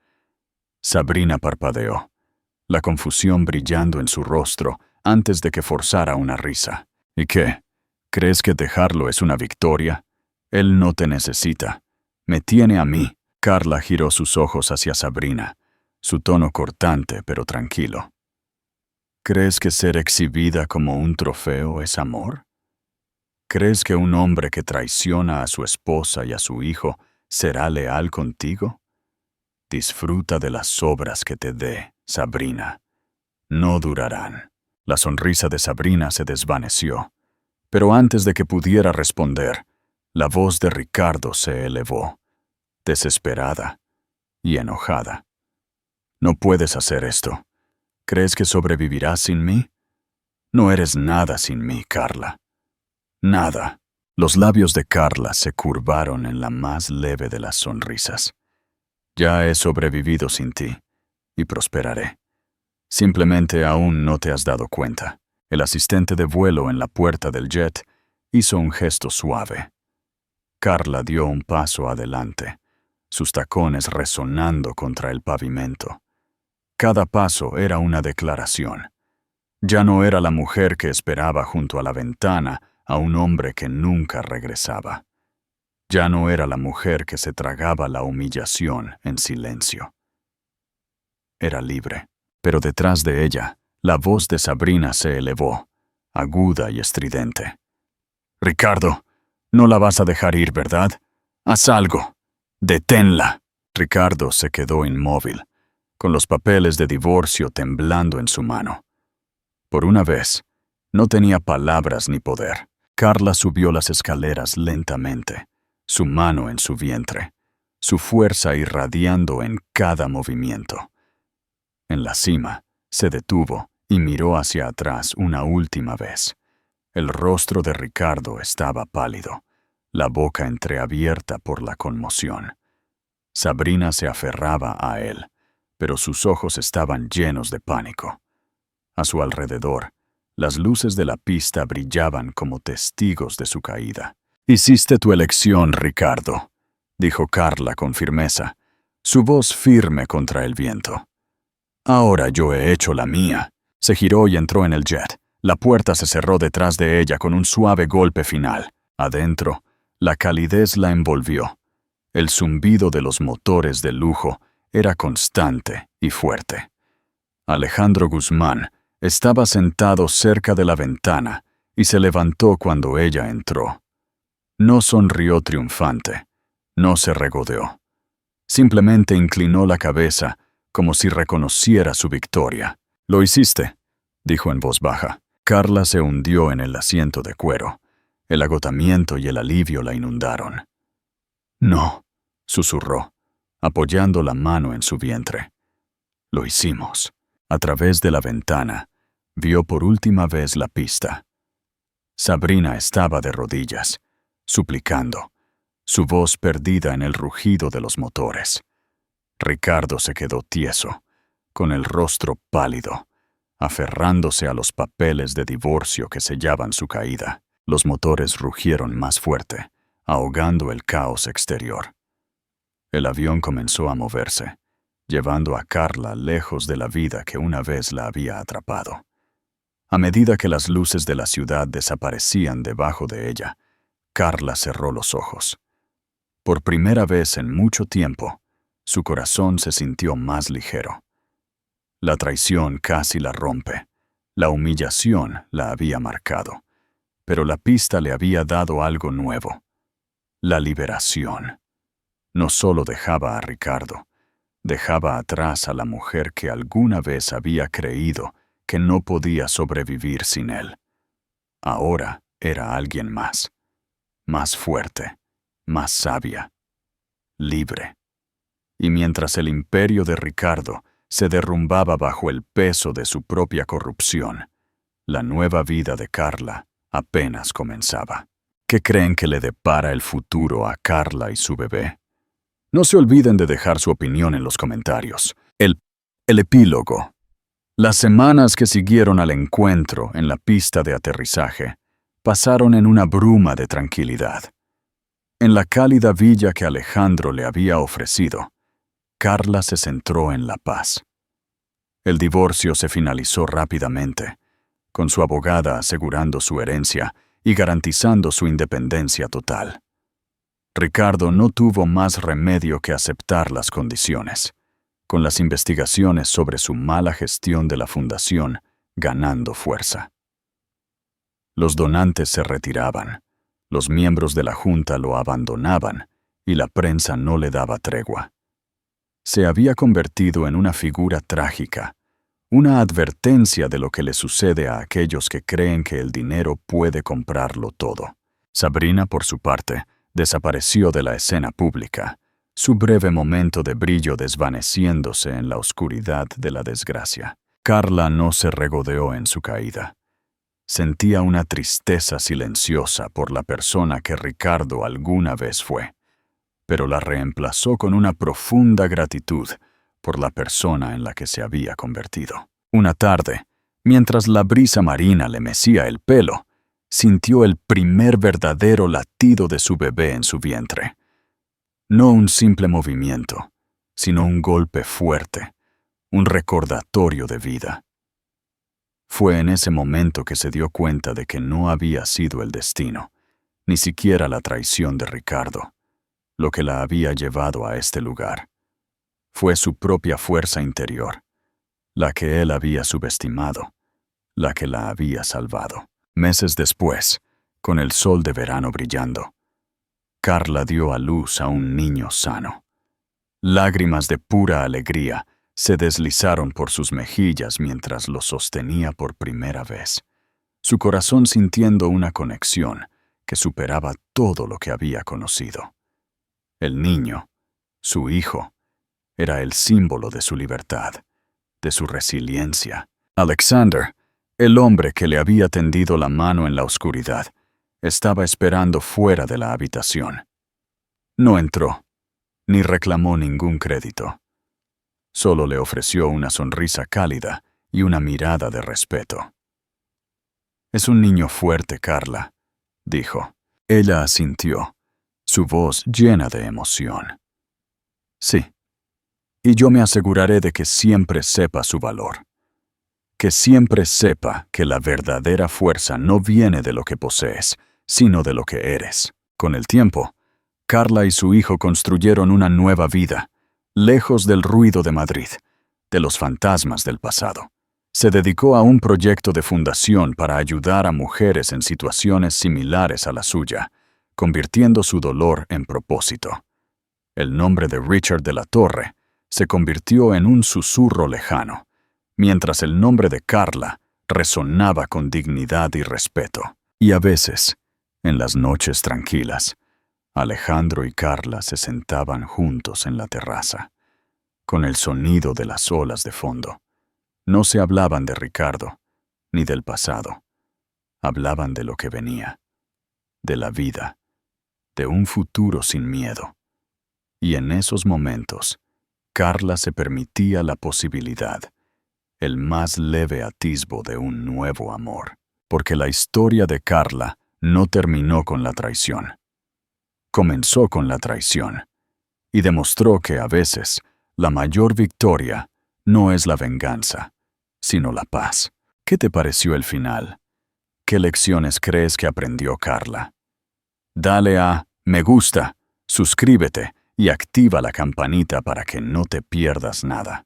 Sabrina parpadeó, la confusión brillando en su rostro antes de que forzara una risa. «¿Y qué? ¿Crees que dejarlo es una victoria? Él no te necesita. Me tiene a mí». Carla giró sus ojos hacia Sabrina, su tono cortante pero tranquilo. «¿Crees que ser exhibida como un trofeo es amor? ¿Crees que un hombre que traiciona a su esposa y a su hijo será leal contigo? Disfruta de las obras que te dé, Sabrina. No durarán». La sonrisa de Sabrina se desvaneció, pero antes de que pudiera responder, la voz de Ricardo se elevó, desesperada y enojada. «No puedes hacer esto. ¿Crees que sobrevivirás sin mí? No eres nada sin mí, Carla. Nada». Los labios de Carla se curvaron en la más leve de las sonrisas. «Ya he sobrevivido sin ti, y prosperaré. Simplemente aún no te has dado cuenta». El asistente de vuelo en la puerta del jet hizo un gesto suave. Carla dio un paso adelante, sus tacones resonando contra el pavimento. Cada paso era una declaración. Ya no era la mujer que esperaba junto a la ventana a un hombre que nunca regresaba. Ya no era la mujer que se tragaba la humillación en silencio. Era libre, pero detrás de ella, la voz de Sabrina se elevó, aguda y estridente. «Ricardo, no la vas a dejar ir, ¿verdad? Haz algo. Deténla». Ricardo se quedó inmóvil, con los papeles de divorcio temblando en su mano. Por una vez, no tenía palabras ni poder. Carla subió las escaleras lentamente, su mano en su vientre, su fuerza irradiando en cada movimiento. En la cima, se detuvo y miró hacia atrás una última vez. El rostro de Ricardo estaba pálido, la boca entreabierta por la conmoción. Sabrina se aferraba a él, pero sus ojos estaban llenos de pánico. A su alrededor, las luces de la pista brillaban como testigos de su caída. «Hiciste tu elección, Ricardo», dijo Carla con firmeza, su voz firme contra el viento. «Ahora yo he hecho la mía». Se giró y entró en el jet. La puerta se cerró detrás de ella con un suave golpe final. Adentro, la calidez la envolvió. El zumbido de los motores de lujo era constante y fuerte. Alejandro Guzmán estaba sentado cerca de la ventana y se levantó cuando ella entró. No sonrió triunfante, no se regodeó. Simplemente inclinó la cabeza como si reconociera su victoria. «Lo hiciste», dijo en voz baja. Carla se hundió en el asiento de cuero. El agotamiento y el alivio la inundaron. «No», susurró, apoyando la mano en su vientre. «Lo hicimos». A través de la ventana, vio por última vez la pista. Sabrina estaba de rodillas, suplicando, su voz perdida en el rugido de los motores. Ricardo se quedó tieso, con el rostro pálido, aferrándose a los papeles de divorcio que sellaban su caída. Los motores rugieron más fuerte, ahogando el caos exterior. El avión comenzó a moverse, llevando a Carla lejos de la vida que una vez la había atrapado. A medida que las luces de la ciudad desaparecían debajo de ella, Carla cerró los ojos. Por primera vez en mucho tiempo, su corazón se sintió más ligero. La traición casi la rompe. La humillación la había marcado. Pero la pista le había dado algo nuevo. La liberación. No solo dejaba a Ricardo, dejaba atrás a la mujer que alguna vez había creído que no podía sobrevivir sin él. Ahora era alguien más fuerte, más sabia, libre. Y mientras el imperio de Ricardo se derrumbaba bajo el peso de su propia corrupción, la nueva vida de Carla apenas comenzaba. ¿Qué creen que le depara el futuro a Carla y su bebé? No se olviden de dejar su opinión en los comentarios. El epílogo. Las semanas que siguieron al encuentro en la pista de aterrizaje pasaron en una bruma de tranquilidad. En la cálida villa que Alejandro le había ofrecido, Carla se centró en la paz. El divorcio se finalizó rápidamente, con su abogada asegurando su herencia y garantizando su independencia total. Ricardo no tuvo más remedio que aceptar las condiciones, con las investigaciones sobre su mala gestión de la fundación ganando fuerza. Los donantes se retiraban, los miembros de la Junta lo abandonaban y la prensa no le daba tregua. Se había convertido en una figura trágica, una advertencia de lo que le sucede a aquellos que creen que el dinero puede comprarlo todo. Sabrina, por su parte, desapareció de la escena pública, su breve momento de brillo desvaneciéndose en la oscuridad de la desgracia. Carla no se regodeó en su caída. Sentía una tristeza silenciosa por la persona que Ricardo alguna vez fue, pero la reemplazó con una profunda gratitud por la persona en la que se había convertido. Una tarde, mientras la brisa marina le mecía el pelo, sintió el primer verdadero latido de su bebé en su vientre. No un simple movimiento, sino un golpe fuerte, un recordatorio de vida. Fue en ese momento que se dio cuenta de que no había sido el destino, ni siquiera la traición de Ricardo, lo que la había llevado a este lugar. Fue su propia fuerza interior, la que él había subestimado, la que la había salvado. Meses después, con el sol de verano brillando, Carla dio a luz a un niño sano. Lágrimas de pura alegría se deslizaron por sus mejillas mientras lo sostenía por primera vez, su corazón sintiendo una conexión que superaba todo lo que había conocido. El niño, su hijo, era el símbolo de su libertad, de su resiliencia. Alexander, el hombre que le había tendido la mano en la oscuridad, estaba esperando fuera de la habitación. No entró, ni reclamó ningún crédito. Solo le ofreció una sonrisa cálida y una mirada de respeto. «Es un niño fuerte, Carla», dijo. Ella asintió, su voz llena de emoción. «Sí, y yo me aseguraré de que siempre sepa su valor. Que siempre sepa que la verdadera fuerza no viene de lo que posees, sino de lo que eres». Con el tiempo, Carla y su hijo construyeron una nueva vida, lejos del ruido de Madrid, de los fantasmas del pasado. Se dedicó a un proyecto de fundación para ayudar a mujeres en situaciones similares a la suya, convirtiendo su dolor en propósito. El nombre de Richard de la Torre se convirtió en un susurro lejano, mientras el nombre de Carla resonaba con dignidad y respeto. Y a veces, en las noches tranquilas, Alejandro y Carla se sentaban juntos en la terraza, con el sonido de las olas de fondo. No se hablaban de Ricardo, ni del pasado. Hablaban de lo que venía, de la vida, de un futuro sin miedo. Y en esos momentos, Carla se permitía la posibilidad, el más leve atisbo de un nuevo amor. Porque la historia de Carla no terminó con la traición. Comenzó con la traición, y demostró que a veces la mayor victoria no es la venganza, sino la paz. ¿Qué te pareció el final? ¿Qué lecciones crees que aprendió Carla? Dale a me gusta, suscríbete y activa la campanita para que no te pierdas nada.